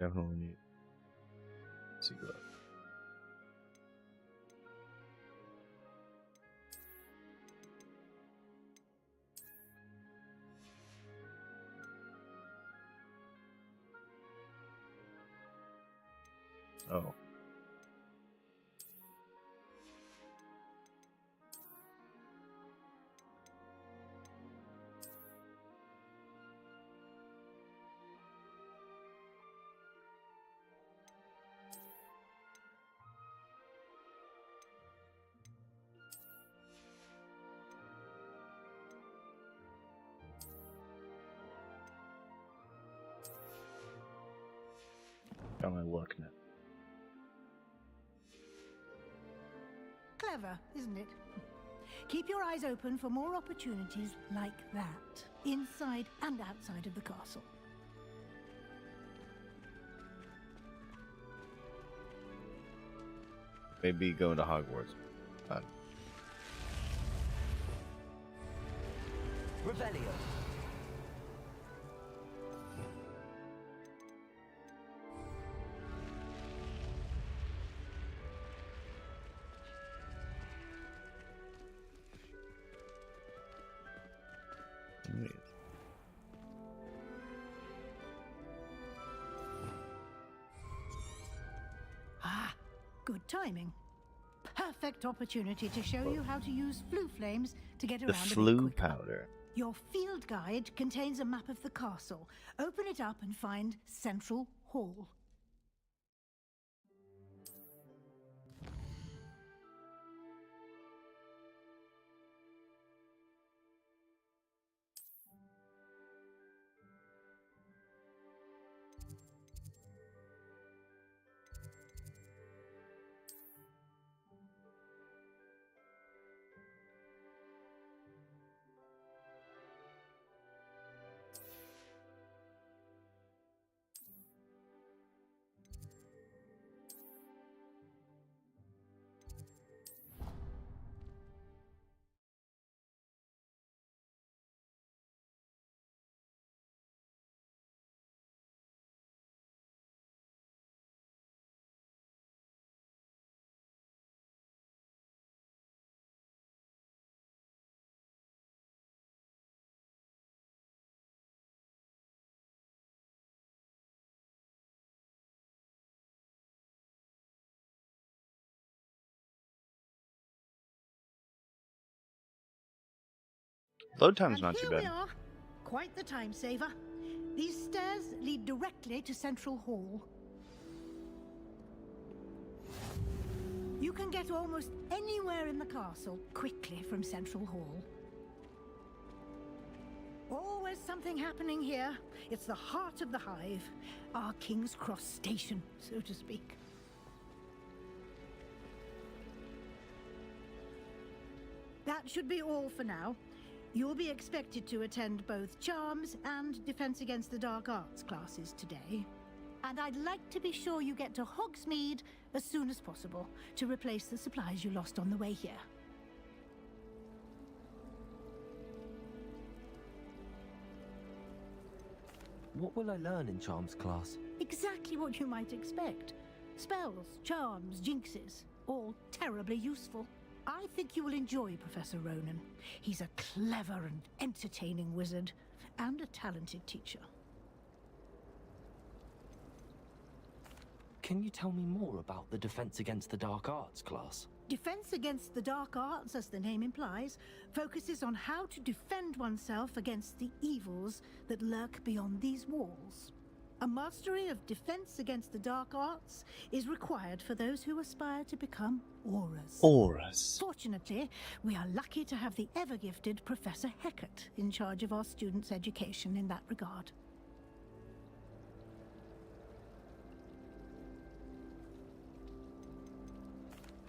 Definitely need cigarette. Oh. Got my work now. Clever, isn't it? Keep your eyes open for more opportunities like that, inside and outside of the castle. Maybe going to Hogwarts. Revelio. Ah, good timing. Perfect opportunity to show you how to use flu flames to get around The a bit flu quicker. powder. Your field guide contains a map of the castle. Open it up and find Central Hall. Load time's not too Here bad. we are. Quite the time saver. These stairs lead directly to Central Hall. You can get almost anywhere in the castle quickly from Central Hall. Always something happening here. It's the heart of the hive, our King's Cross station, so to speak. That should be all for now. You'll be expected to attend both Charms and Defense Against the Dark Arts classes today. And I'd like to be sure you get to Hogsmeade as soon as possible to replace the supplies you lost on the way here. What will I learn in Charms class? Exactly what you might expect. Spells, charms, jinxes, all terribly useful. I think you will enjoy Professor Ronan. He's a clever and entertaining wizard, and a talented teacher. Can you tell me more about the Defense Against the Dark Arts class? Defense Against the Dark Arts, as the name implies, focuses on how to defend oneself against the evils that lurk beyond these walls. A mastery of Defense Against the Dark Arts is required for those who aspire to become Auras. Auras. Fortunately, we are lucky to have the ever-gifted Professor Hecat in charge of our students' education in that regard.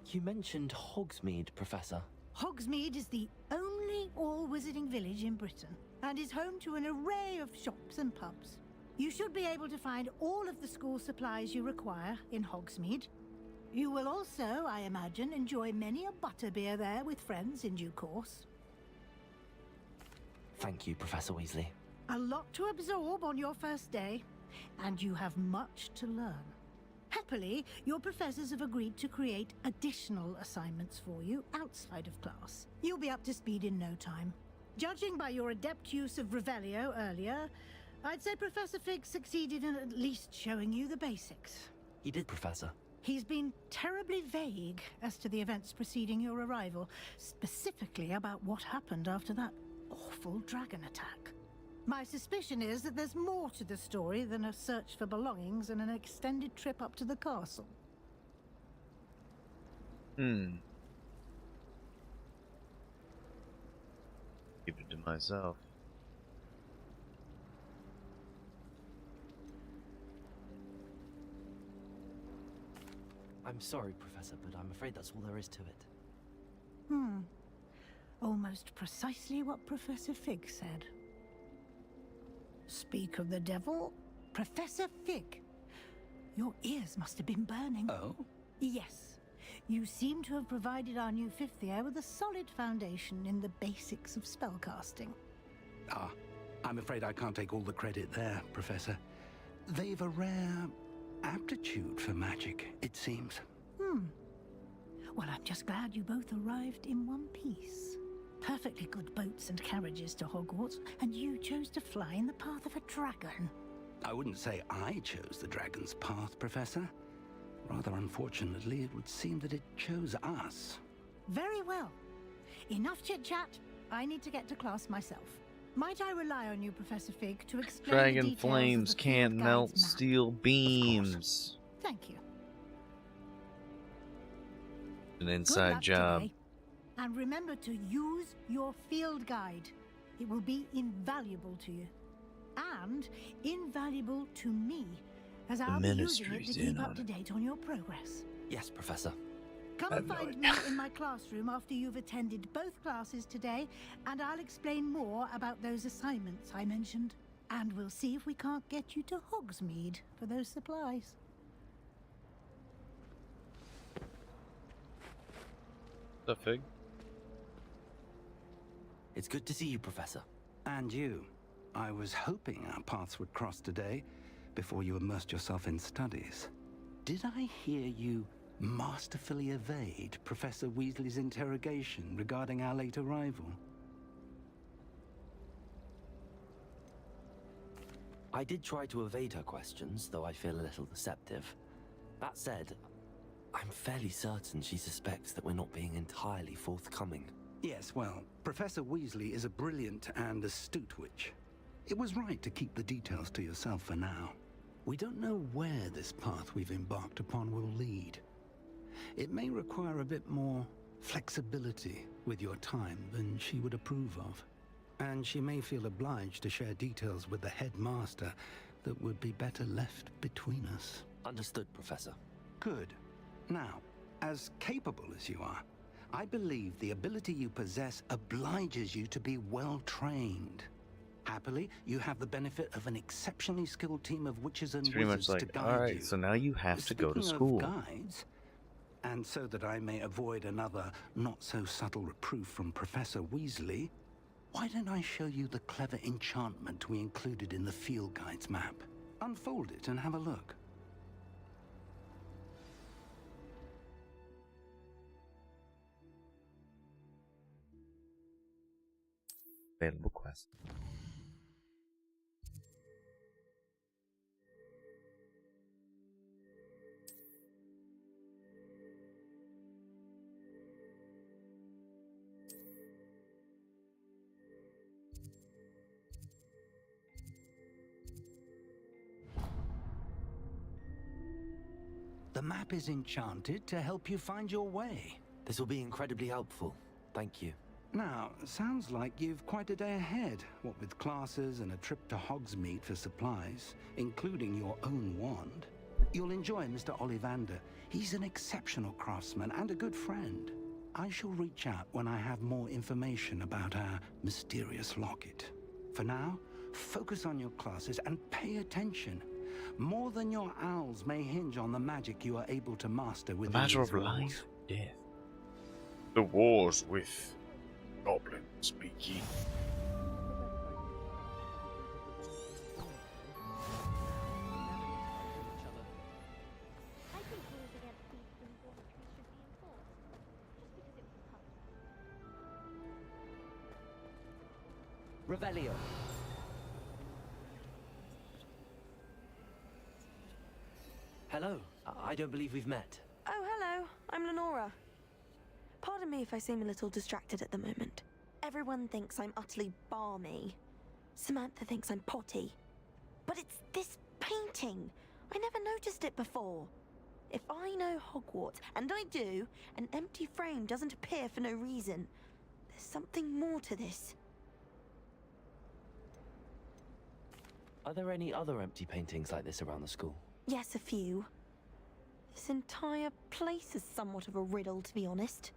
You mentioned Hogsmeade, Professor. Hogsmeade is the only all-wizarding village in Britain, and is home to an array of shops and pubs. You should be able to find all of the school supplies you require in Hogsmeade. You will also, I imagine, enjoy many a butterbeer there with friends in due course. Thank you, Professor Weasley. A lot to absorb on your first day, and you have much to learn. Happily, your professors have agreed to create additional assignments for you outside of class. You'll be up to speed in no time. Judging by your adept use of Revelio earlier, I'd say Professor Fig succeeded in at least showing you the basics. He did, Professor. He's been terribly vague as to the events preceding your arrival, specifically about what happened after that awful dragon attack. My suspicion is that there's more to the story than a search for belongings and an extended trip up to the castle. Keep it to myself. I'm sorry, Professor, but I'm afraid that's all there is to it. Almost precisely what Professor Fig said. Speak of the devil, Professor Fig. Your ears must have been burning. Oh? Yes. You seem to have provided our new fifth year with a solid foundation in the basics of spellcasting. Ah, I'm afraid I can't take all the credit there, Professor. They've a rare aptitude for magic, it seems. Well, I'm just glad you both arrived in one piece. Perfectly good boats and carriages to Hogwarts, and you chose to fly in the path of a dragon. I wouldn't say I chose the dragon's path, Professor. Rather unfortunately, it would seem that it chose us. Very well. Enough chit-chat. I need to get to class myself. Might I rely on you, Professor Fig, to explain the Dragon details flames of the can't field melt guide's map? steel beams. Thank you. An Good inside luck job. today. And remember to use your field guide. It will be invaluable to you. And invaluable to me, as I'll be using it to keep up to date on your progress. Yes, Professor. Come and find me in my classroom after you've attended both classes today, and I'll explain more about those assignments I mentioned. And we'll see if we can't get you to Hogsmeade for those supplies. The Fig? It's good to see you, Professor. And you. I was hoping our paths would cross today, before you immersed yourself in studies. Did I hear you masterfully evade Professor Weasley's interrogation regarding our late arrival? I did try to evade her questions, though I feel a little deceptive. That said, I'm fairly certain she suspects that we're not being entirely forthcoming. Yes, well, Professor Weasley is a brilliant and astute witch. It was right to keep the details to yourself for now. We don't know where this path we've embarked upon will lead. It may require a bit more flexibility with your time than she would approve of. And she may feel obliged to share details with the headmaster that would be better left between us. Understood, Professor. Good. Now, as capable as you are, I believe the ability you possess obliges you to be well trained. Happily, you have the benefit of an exceptionally skilled team of witches and It's pretty wizards much to like, guide alright, you. so now you have to go to Speaking school. of guides, and so that I may avoid another not-so-subtle reproof from Professor Weasley, why don't I show you the clever enchantment we included in the field guide's map? Unfold it and have a look. Available quest. The map is enchanted to help you find your way. This will be incredibly helpful. Thank you. Now, sounds like you've quite a day ahead, what with classes and a trip to Hogsmeade for supplies, including your own wand. You'll enjoy Mr. Ollivander. He's an exceptional craftsman and a good friend. I shall reach out when I have more information about our mysterious locket. For now, focus on your classes and pay attention. More than your owls may hinge on the magic you are able to master A within matter these of walls. life or death. The wars with goblins, speaky. I think rules against thieves in dormitories should be enforced, just because it was public. Revelio. Hello. I don't believe we've met. Oh, hello. I'm Lenora. Pardon me if I seem a little distracted at the moment. Everyone thinks I'm utterly balmy. Samantha thinks I'm potty. But it's this painting. I never noticed it before. If I know Hogwarts, and I do, an empty frame doesn't appear for no reason. There's something more to this. Are there any other empty paintings like this around the school? Yes, a few. This entire place is somewhat of a riddle, to be honest.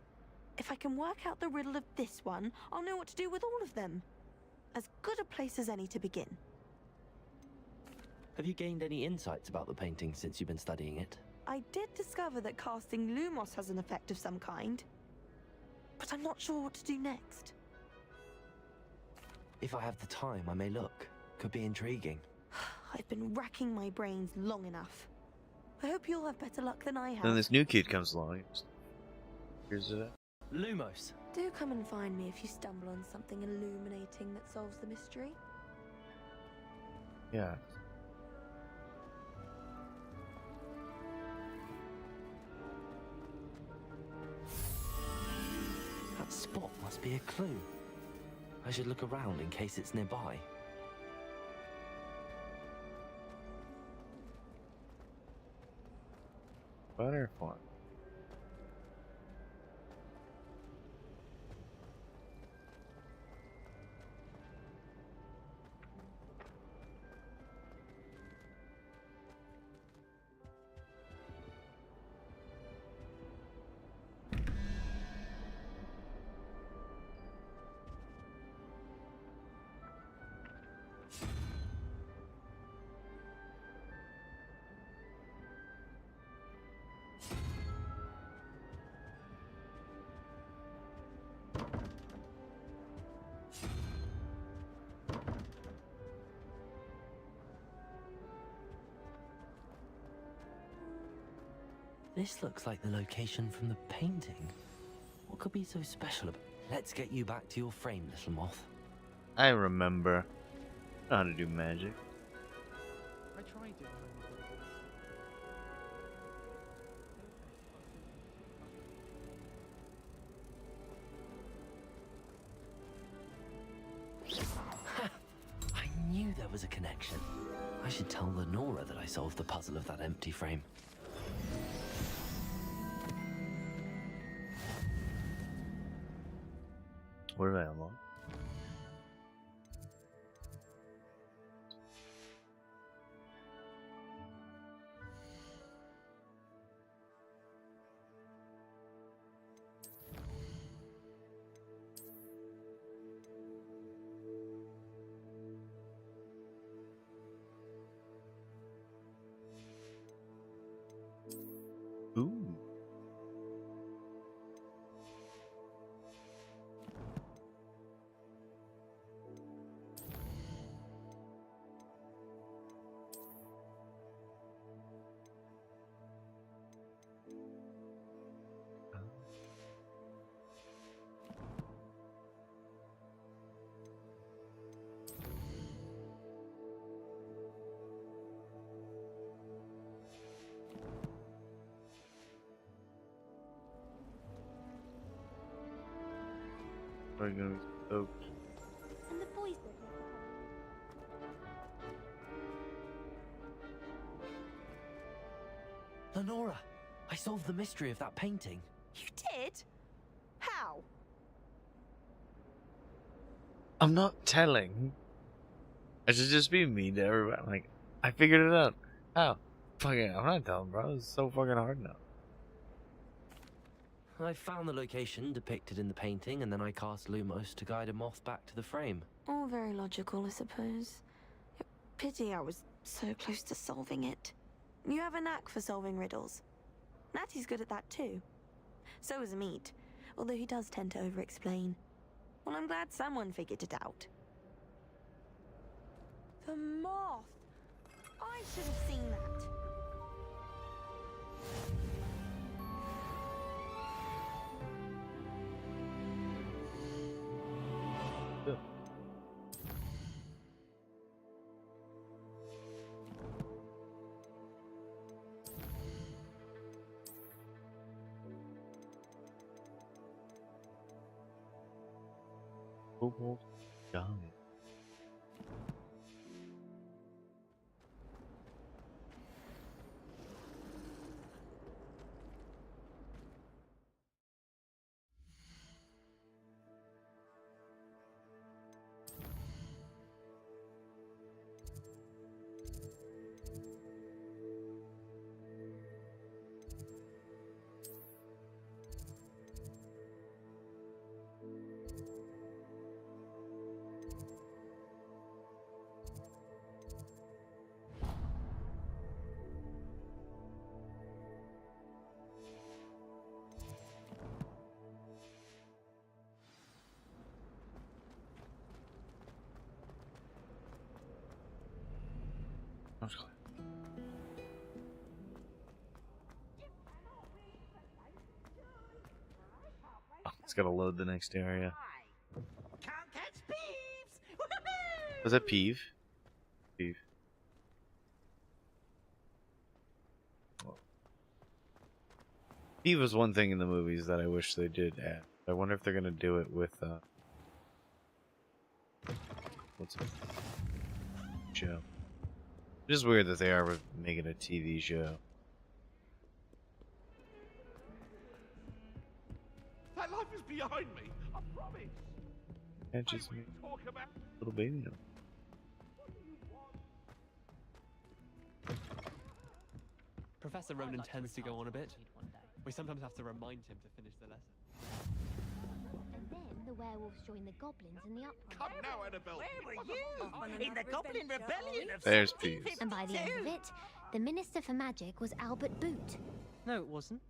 If I can work out the riddle of this one, I'll know what to do with all of them. As good a place as any to begin. Have you gained any insights about the painting since you've been studying it? I did discover that casting Lumos has an effect of some kind. But I'm not sure what to do next. If I have the time, I may look. Could be intriguing. I've been racking my brains long enough. I hope you'll have better luck than I have. Then this new kid comes along. Here's it. Lumos. Do come and find me if you stumble on something illuminating that solves the mystery. Yeah. That spot must be a clue. I should look around in case it's nearby. Butterfly. This looks like the location from the painting. What could be so special about it? Let's get you back to your frame, little moth. I remember how to do magic. I tried it. there was a connection. I should tell Lenora that I solved the puzzle of that empty frame. What did I unlock? Ooh. Are you gonna be stoked? And the boys did Lenora, I solved the mystery of that painting. You did? How? I'm not telling. I should just be mean to everybody. Like, I figured it out. How? Fucking, I'm not telling, bro. It's so fucking hard now. I found the location depicted in the painting, and then I cast Lumos to guide a moth back to the frame. All very logical, I suppose. Pity I was so close to solving it. You have a knack for solving riddles. Natty's good at that too. So is Meat, although he does tend to over-explain. Well, I'm glad someone figured it out. The moth! I should have seen that. Hogwarts down. Oh, it's gotta load the next area. Can't catch thieves! Was that Peeve? Peeve. Peeve was one thing in the movies that I wish they did add. I wonder if they're gonna do it with what's it? Show. It's just weird that they are making a TV show. That life is behind me, I promise. Can't just make little baby now. Professor Ronan tends to go on a bit. We sometimes have to remind him to finish the lesson. And then the werewolves joined the goblins in the uprising. Come now, Annabelle. Where were you? In the Goblin Rebellion of There's Peeves. And by the end of it, the Minister for Magic was Albert Boot. No, it wasn't.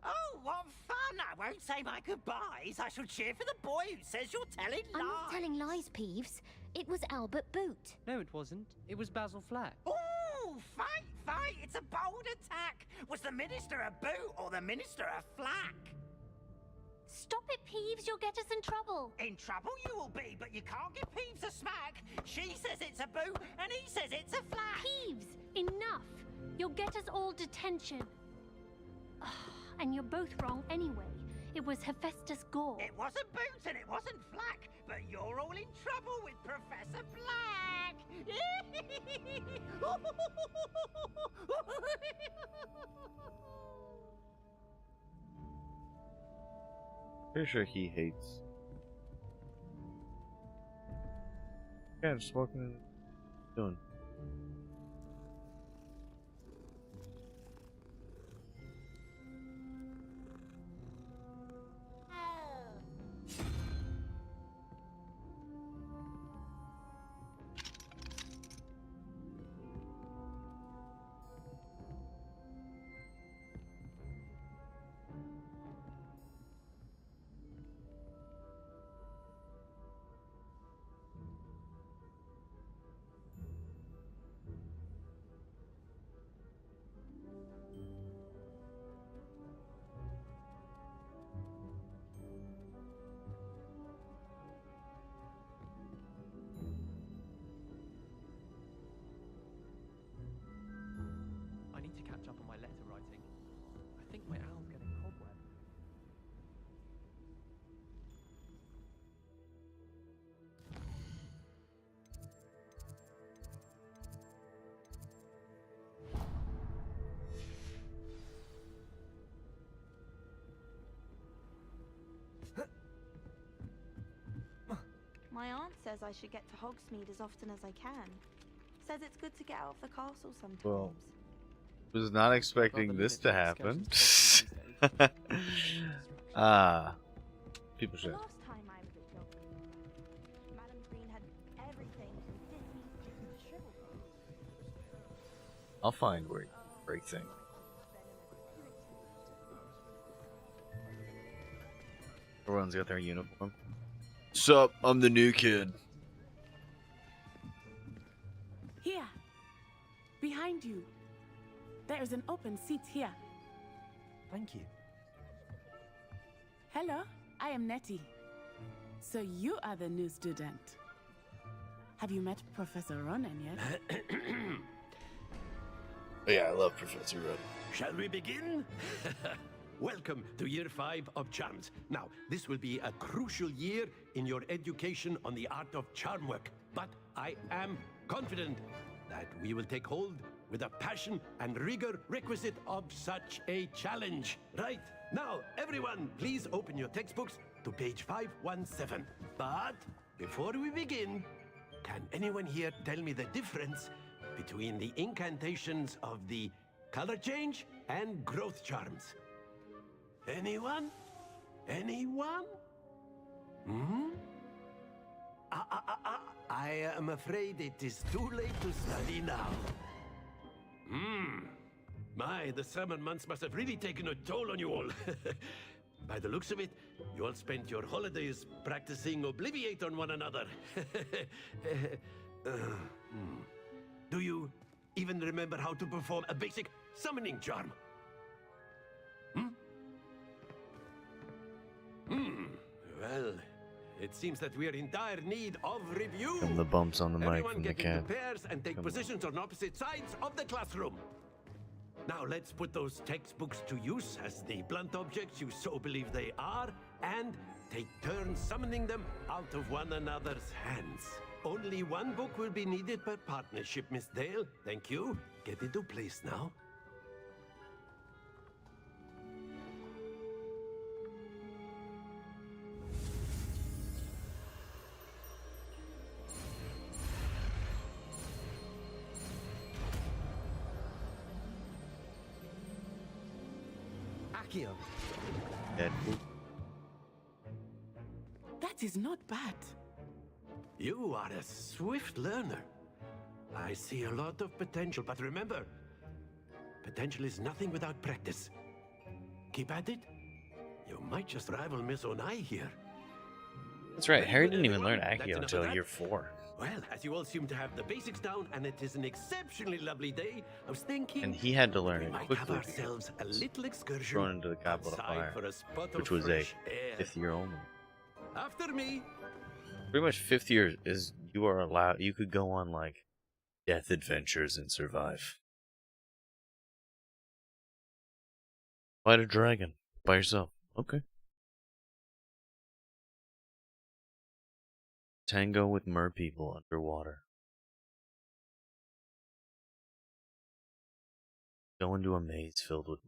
Oh, what fun! I won't say my goodbyes. I shall cheer for the boy who says you're telling lies. I'm not telling lies, Peeves. It was Albert Boot. No, it wasn't. It was Basil Flack. Oh, fight, fight! It's a bold attack. Was the Minister a Boot or the Minister a Flack? Stop it, Peeves. You'll get us in trouble. In trouble you will be, but you can't give Peeves a smack. She says it's a Boot, and he says it's a Flack. Peeves, enough. You'll get us all detention. And you're both wrong anyway. It was Hephaestus Gore. It wasn't Boot and it wasn't Flack, but you're all in trouble with Professor Black. Pretty sure he hates. Yeah, just walking. Doing. I need to catch up on my letter writing. I think my owl's getting cobweb. My aunt says I should get to Hogsmeade as often as I can. Says it's good to get out of the castle sometimes. Well, was not expecting this to happen. People should. The last time I was at Dogwood, Madam Green had everything from Disney to chivalry. I'll find where everything. Everyone's got their uniform. Sup, I'm the new kid. Here. Behind you. There is an open seat here. Thank you. Hello, I am Nettie. So you are the new student. Have you met Professor Ronan yet? Yeah, I love Professor Ronan. Shall we begin? Welcome to Year 5 of Charms. Now, this will be a crucial year in your education on the art of charm work. But I am confident that we will take hold with the passion and rigor requisite of such a challenge. Right, now, everyone, please open your textbooks to page 517. But before we begin, can anyone here tell me the difference between the incantations of the color change and growth charms? Anyone? Anyone? Hmm? I am afraid it is too late to study now. My, the summer months must have really taken a toll on you all. By the looks of it, you all spent your holidays practicing Obliviate on one another. Do you even remember how to perform a basic summoning charm? Well, it seems that we are in dire need of review. And the bumps on the mic Everyone from the get into cat. pairs and take positions on opposite sides of the classroom. Now let's put those textbooks to use as the blunt objects you so believe they are, and take turns summoning them out of one another's hands. Only one book will be needed per partnership, Miss Dale. Thank you. Get into place now. Accio. Deadpool. That is not bad. You are a swift learner. I see a lot of potential, but remember, potential is nothing without practice. Keep at it. You might just rival Miss Onai here. That's right, Harry didn't even learn That's Accio enough of until that. year 4. Well, as you all seem to have the basics down, and it is an exceptionally lovely day, I was thinking And he had to learn we it might quickly have ourselves a little excursion thrown into the Goblet of outside Fire, for a spot of which was a fresh air. 5th year only. After me. Pretty much 5th year is you are allowed, you could go on like death adventures and survive. Fight a dragon by yourself. Okay. Tango with mer people underwater. Go into a maze filled with...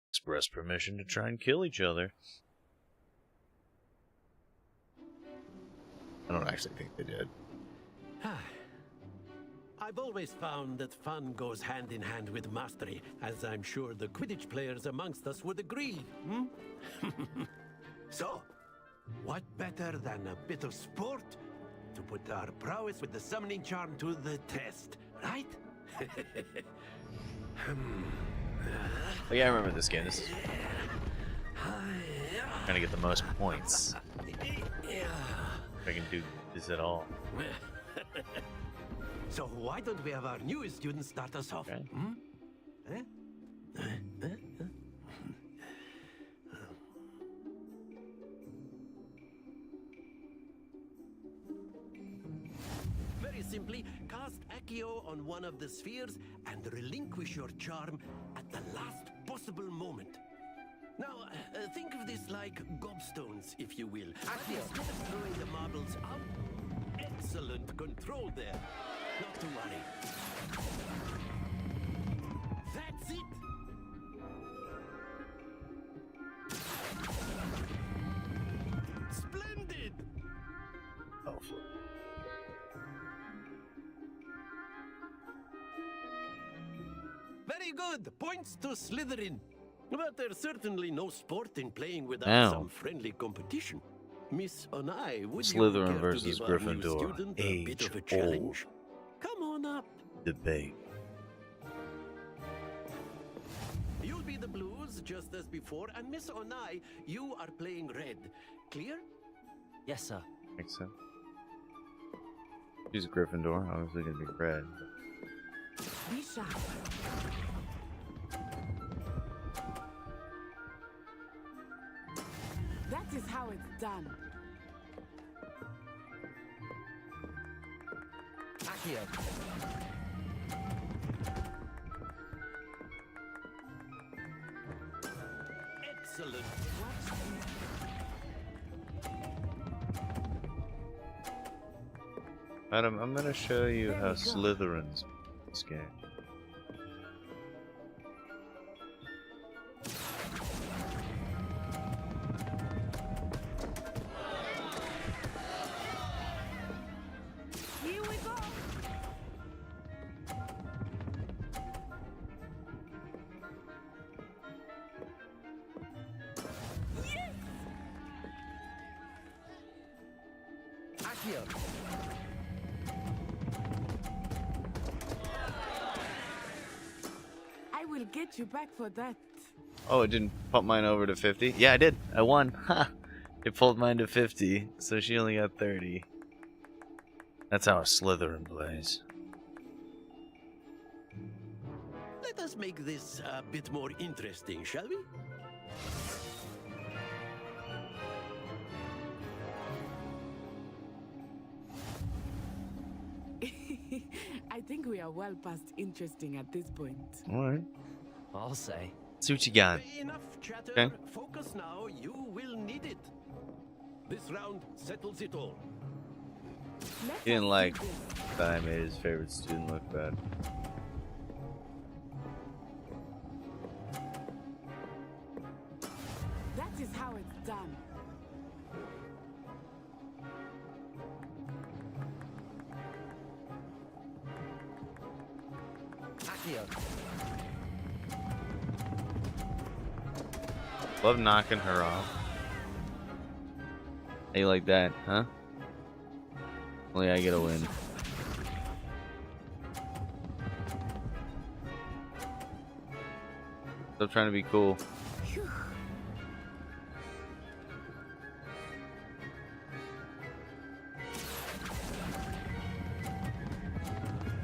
Express permission to try and kill each other. I don't actually think they did. I've always found that fun goes hand in hand with mastery, as I'm sure the Quidditch players amongst us would agree. So, what better than a bit of sport to put our prowess with the summoning charm to the test, right? Oh yeah, I remember this game. This is trying to get the most points. If I can do this at all. So why don't we have our newest student start us off? Okay. Very simply, cast Accio on one of the spheres and relinquish your charm at the last possible moment. Now, think of this like gobstones, if you will. Accio. Instead of throwing the marbles out, excellent control there. Not to worry. That's it! Splendid! Oh, very good! Points to Slytherin. But there's certainly no sport in playing without some friendly competition. Miss Onai, would Slytherin you care versus to give our new Gryffindor. student a bit of a challenge? Come on up. Debate. You'll be the blues, just as before, and Miss Onai, you are playing red. Clear? Yes, sir. Makes sense. She's a Gryffindor. Obviously gonna be red. Be sharp. That is how it's done. Accio. Excellent. Madam, I'm gonna show you how Slytherins play this game. Here we go. Yes! Accio. I will get you back for that. Oh, it didn't pump mine over to 50? Yeah, I did. I won. Ha! It pulled mine to 50, so she only got 30. That's how a Slytherin plays. Let us make this a bit more interesting, shall we? I think we are well past interesting at this point. Alright. I'll say. See what you got. Enough chatter. Okay. Focus now. You will need it. This round settles it all. He didn't like that I made his favorite student look bad. That is how it's done. Accio. Love knocking her off. How you like that, huh? Only I get a win. Stop trying to be cool.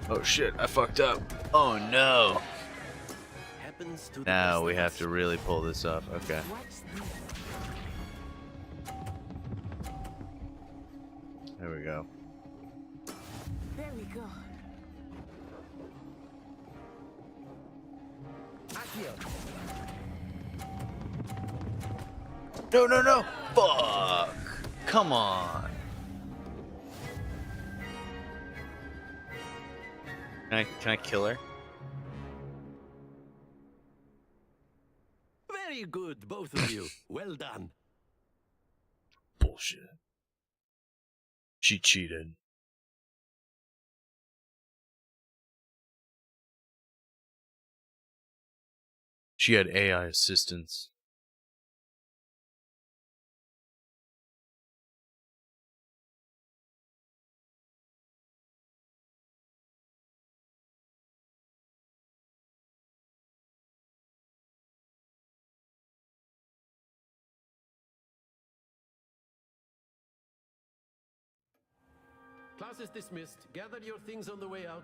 Oh shit, I fucked up. Oh no. Now we have to really pull this off. Okay. There we go. There we go. No, no, no! Fuck! come on. Can I kill her? Very good, both of you. Well done. Bullshit. She cheated. She had AI assistance. Class is dismissed. Gather your things on the way out.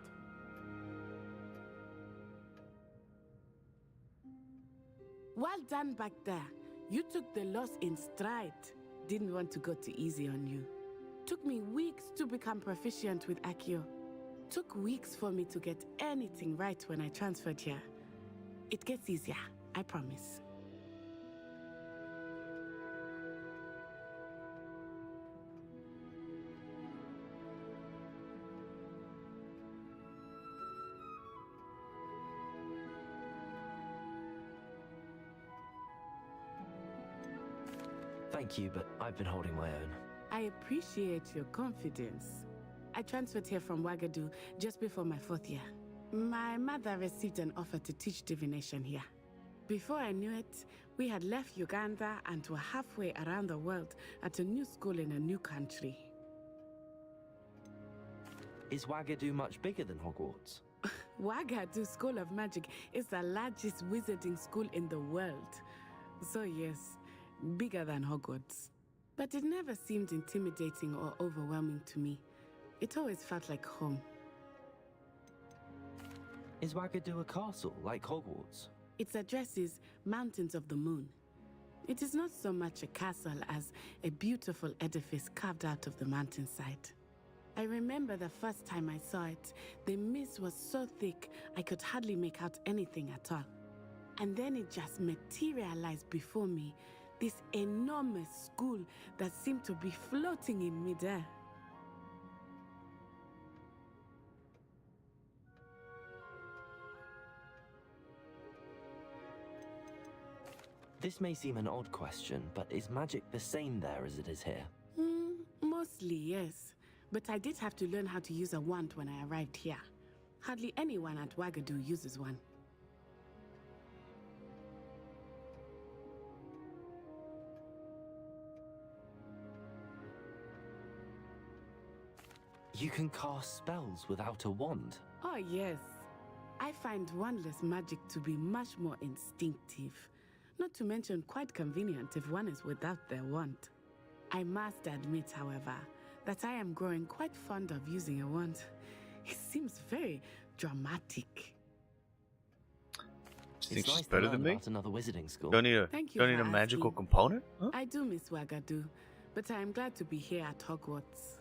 Well done back there. You took the loss in stride. Didn't want to go too easy on you. Took me weeks to become proficient with Accio. Took weeks for me to get anything right when I transferred here. It gets easier, I promise. Thank you, but I've been holding my own. I appreciate your confidence. I transferred here from Wagadu just before my 4th year. My mother received an offer to teach divination here. Before I knew it, we had left Uganda and were halfway around the world at a new school in a new country. Is Wagadu much bigger than Hogwarts? Wagadu School of Magic is the largest wizarding school in the world. So yes, bigger than Hogwarts. But it never seemed intimidating or overwhelming to me. It always felt like home. Is Wagadu a castle, like Hogwarts? Its address is Mountains of the Moon. It is not so much a castle as a beautiful edifice carved out of the mountainside. I remember the first time I saw it, the mist was so thick I could hardly make out anything at all. And then it just materialized before me, this enormous school that seemed to be floating in midair. This may seem an odd question, but is magic the same there as it is here? Mostly, yes. But I did have to learn how to use a wand when I arrived here. Hardly anyone at Wagadu uses one. You can cast spells without a wand? Oh, yes. I find wandless magic to be much more instinctive. Not to mention quite convenient if one is without their wand. I must admit, however, that I am growing quite fond of using a wand. It seems very dramatic. Think she's better than me? About another wizarding school. Don't need a magical component? Huh? I do miss Wagadu, but I am glad to be here at Hogwarts.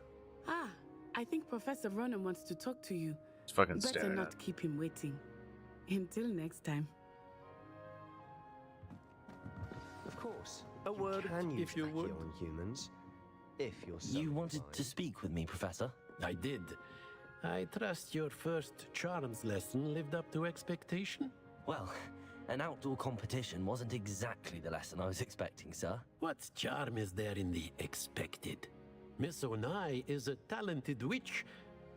Ah, I think Professor Ronan wants to talk to you. It's fucking Better staring not keep him waiting. Until next time. Of course. A word if you would on humans. If you're so You wanted to speak with me, Professor? I did. I trust your first charms lesson lived up to expectation? Well, an outdoor competition wasn't exactly the lesson I was expecting, sir. What charm is there in the expected? Miss Onai is a talented witch.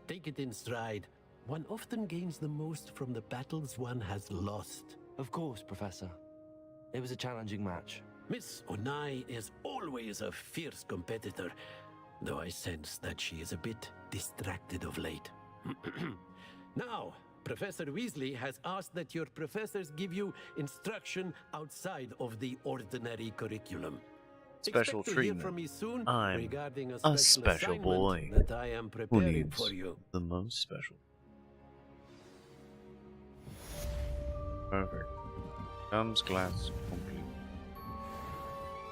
Take it in stride. One often gains the most from the battles one has lost. Of course, Professor. It was a challenging match. Miss Onai is always a fierce competitor, though I sense that she is a bit distracted of late. Now, Professor Weasley has asked that your professors give you instruction outside of the ordinary curriculum. Special Expect to treatment. Hear from me soon I'm regarding a special boy that I am who preparing needs for you. the most special. Perfect. Comes glass complete.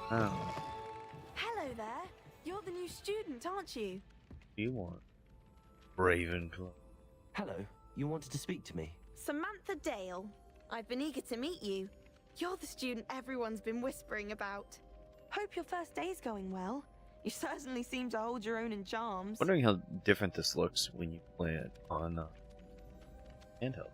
Oh, Hello there. You're the new student, aren't you? you want Ravenclaw? Hello, you wanted to speak to me? Samantha Dale. I've been eager to meet you. You're the student everyone's been whispering about. Hope your first day's going well. You certainly seem to hold your own in charms. Wondering how different this looks when you play it on handheld.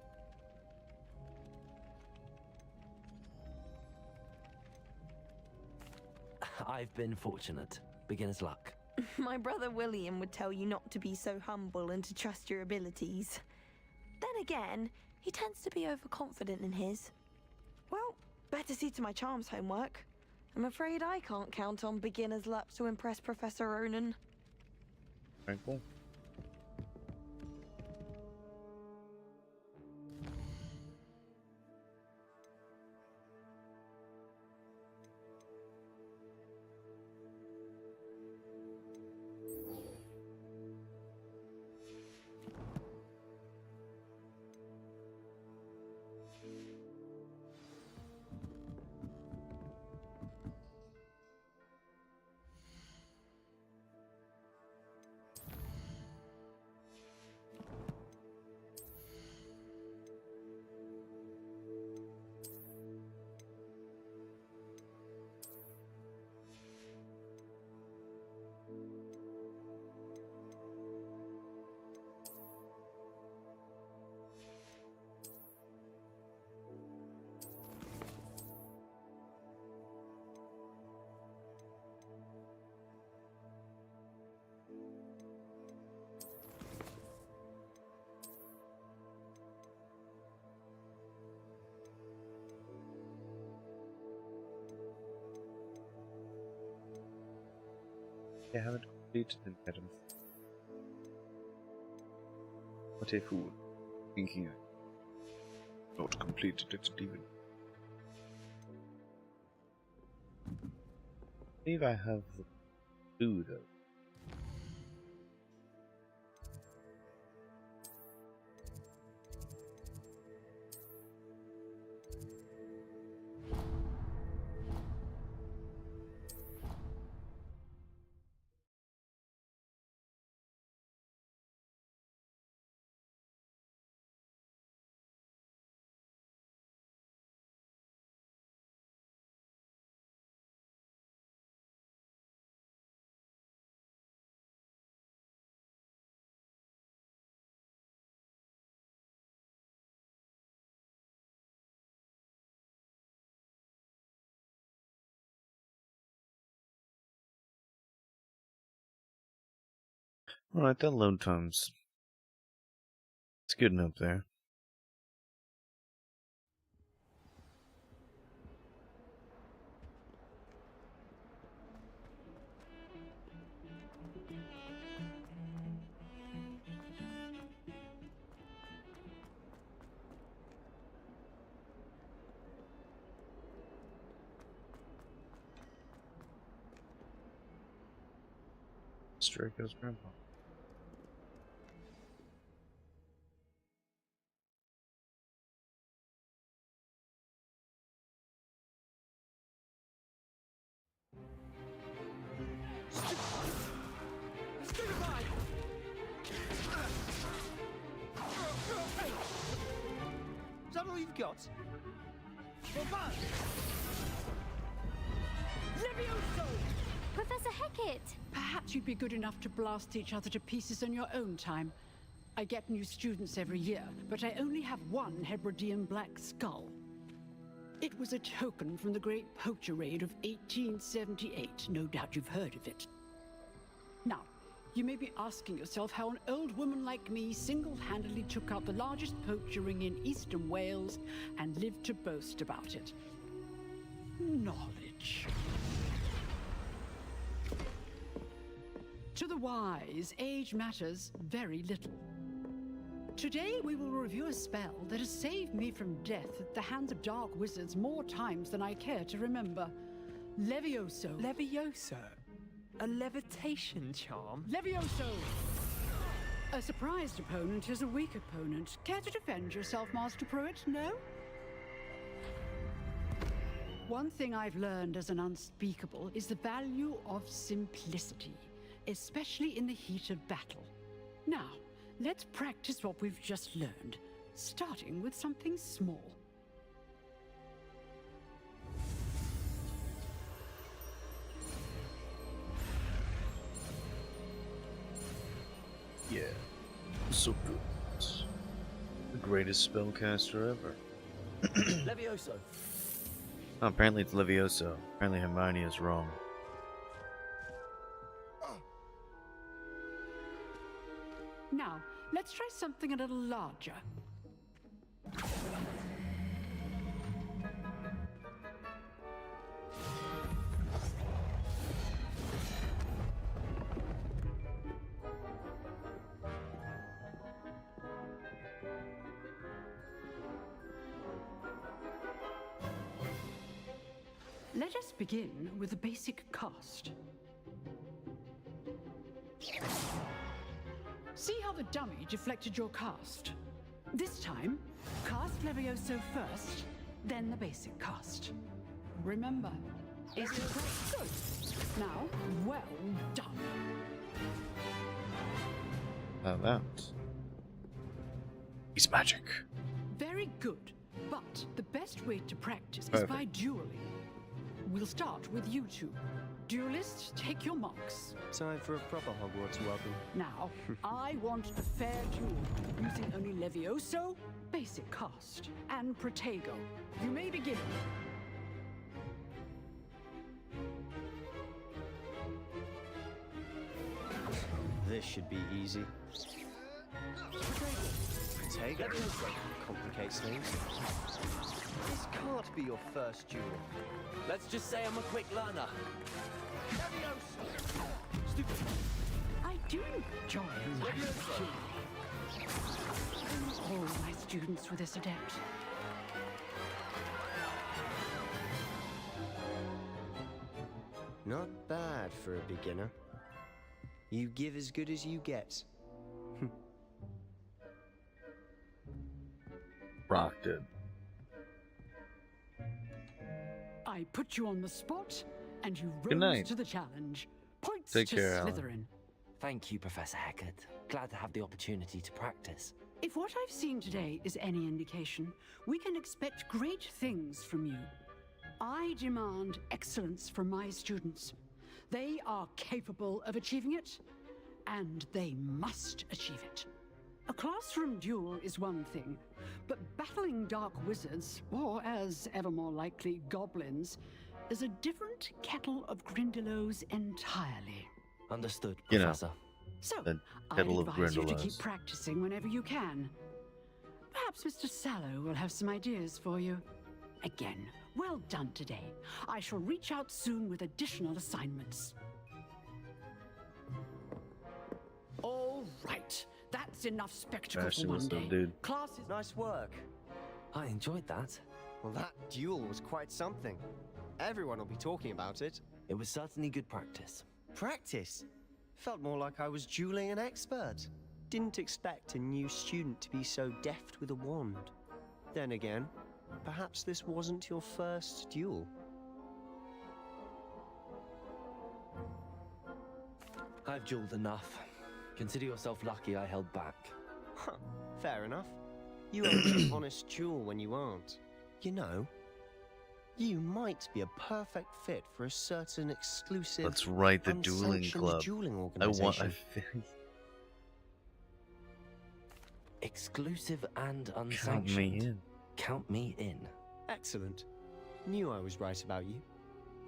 I've been fortunate. Beginner's luck. My brother William would tell you not to be so humble and to trust your abilities. Then again, he tends to be overconfident in his. Well, better see to my charms homework. I'm afraid I can't count on beginner's luck to impress Professor Ronan. Very cool. I haven't completed the madam. What a fool. Thinking I not completed it even. I believe I have the clue though. Alright, that load time's it's getting up there. Draco's grandpa. Is that all you've got? Levioso! Professor Hecat! Perhaps you'd be good enough to blast each other to pieces in your own time. I get new students every year, but I only have one Hebridean black skull. It was a token from the Great Poacher Raid of 1878. No doubt you've heard of it. Now, you may be asking yourself how an old woman like me single-handedly took out the largest poacher ring in eastern Wales and lived to boast about it. Knowledge. To the wise, age matters very little. Today we will review a spell that has saved me from death at the hands of dark wizards more times than I care to remember. Levioso. Levioso? A levitation charm? Levioso! A surprised opponent is a weak opponent. Care to defend yourself, Master Pruitt? No? One thing I've learned as an unspeakable is the value of simplicity, especially in the heat of battle. Now, let's practice what we've just learned, starting with something small. so good. The greatest spellcaster ever. Levioso. Oh, apparently it's Levioso. Apparently Hermione is wrong. Now, let's try something a little larger. Let us begin with the basic cast. See how the dummy deflected your cast? This time, cast Levioso first, then the basic cast. Remember, is it good? Now, well done. How that? He's magic. Very good, but the best way to practice Perfect. is by dueling. We'll start with you two. Duelists, take your marks. Time for a proper Hogwarts welcome. Now, I want a fair duel, using only Levioso, basic cast, and Protego. You may begin. This should be easy. Protego complicates things. This can't be your first duel. Let's just say I'm a quick learner. Stupid. I do enjoy life. All my students were this adept. Not bad for a beginner. You give as good as you get. Rocked it. I put you on the spot, and you Good rose night. to the challenge. Points Take to care, Alan. Slytherin. Thank you, Professor Hackett. Glad to have the opportunity to practice. If what I've seen today is any indication, we can expect great things from you. I demand excellence from my students. They are capable of achieving it, and they must achieve it. A classroom duel is one thing, but battling dark wizards, or as ever more likely, goblins, is a different kettle of Grindylows entirely. Understood, You know, Professor. So, the I'd kettle of advise you to keep Grindylows. practicing whenever you can. Perhaps Mr. Sallow will have some ideas for you. Again, well done today. I shall reach out soon with additional assignments. All right, that's enough spectacle Ashton for was one the day. dude. Class is... Nice work. I enjoyed that. Well, that duel was quite something. Everyone will be talking about it. It was certainly good practice. Practice? Felt more like I was dueling an expert. Didn't expect a new student to be so deft with a wand. Then again, perhaps this wasn't your first duel. I've dueled enough. Consider yourself lucky I held back. Huh, fair enough. You owe me an honest duel when you aren't. You know, you might be a perfect fit for a certain exclusive, Let's write the dueling unsanctioned club. dueling I organization. Exclusive and Count unsanctioned. me in. Count me in. Excellent. Knew I was right about you.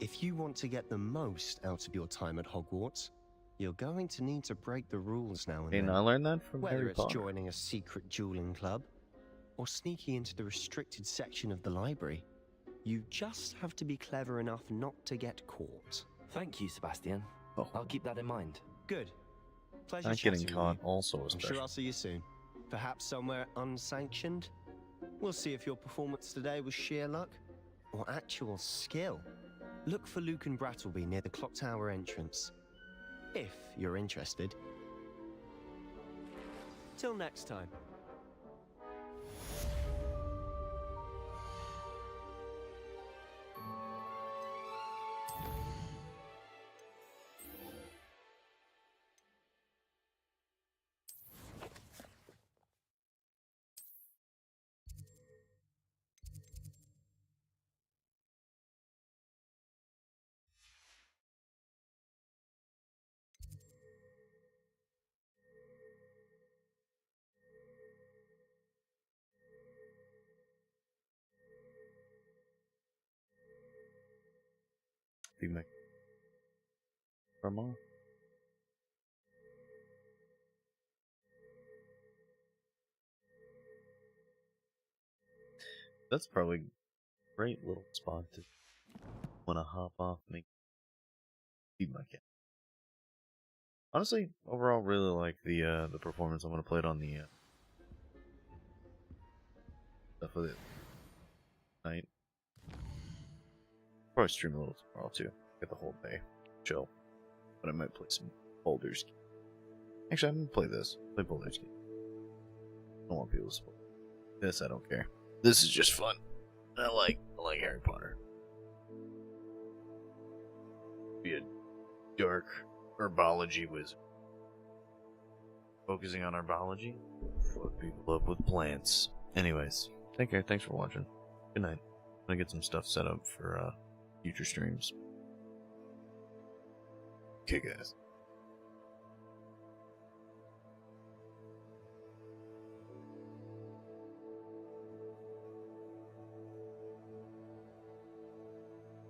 If you want to get the most out of your time at Hogwarts, you're going to need to break the rules now and Hey, then. I learned that from Whether Harry it's Potter. joining a secret dueling club, or sneaking into the restricted section of the library, you just have to be clever enough not to get caught. Thank you, Sebastian. Oh. I'll keep that in mind. Good. Pleasure Not getting chatting caught with you. also I'm is sure special. I'll see you soon. Perhaps somewhere unsanctioned. We'll see if your performance today was sheer luck or actual skill. Look for Luke and Brattleby near the clock tower entrance, if you're interested. Till next time. Big Mac. Grandma. That's probably a great little spot to want to hop off and make feed my cat. Honestly, overall, really like the performance. I'm gonna play it on the stuff with it tonight. Probably stream a little tomorrow too. Get the whole day chill, but I might play some Baldur's Gate. Actually, I'm gonna play this. Play Baldur's Gate. I don't want people to spoil this. I don't care. This is just fun. I like Harry Potter. Be a dark herbology wizard. Focusing on herbology. Fuck people up with plants. Anyways, take care. Thanks for watching. Good night. I'm gonna get some stuff set up for future streams. Okay, guys.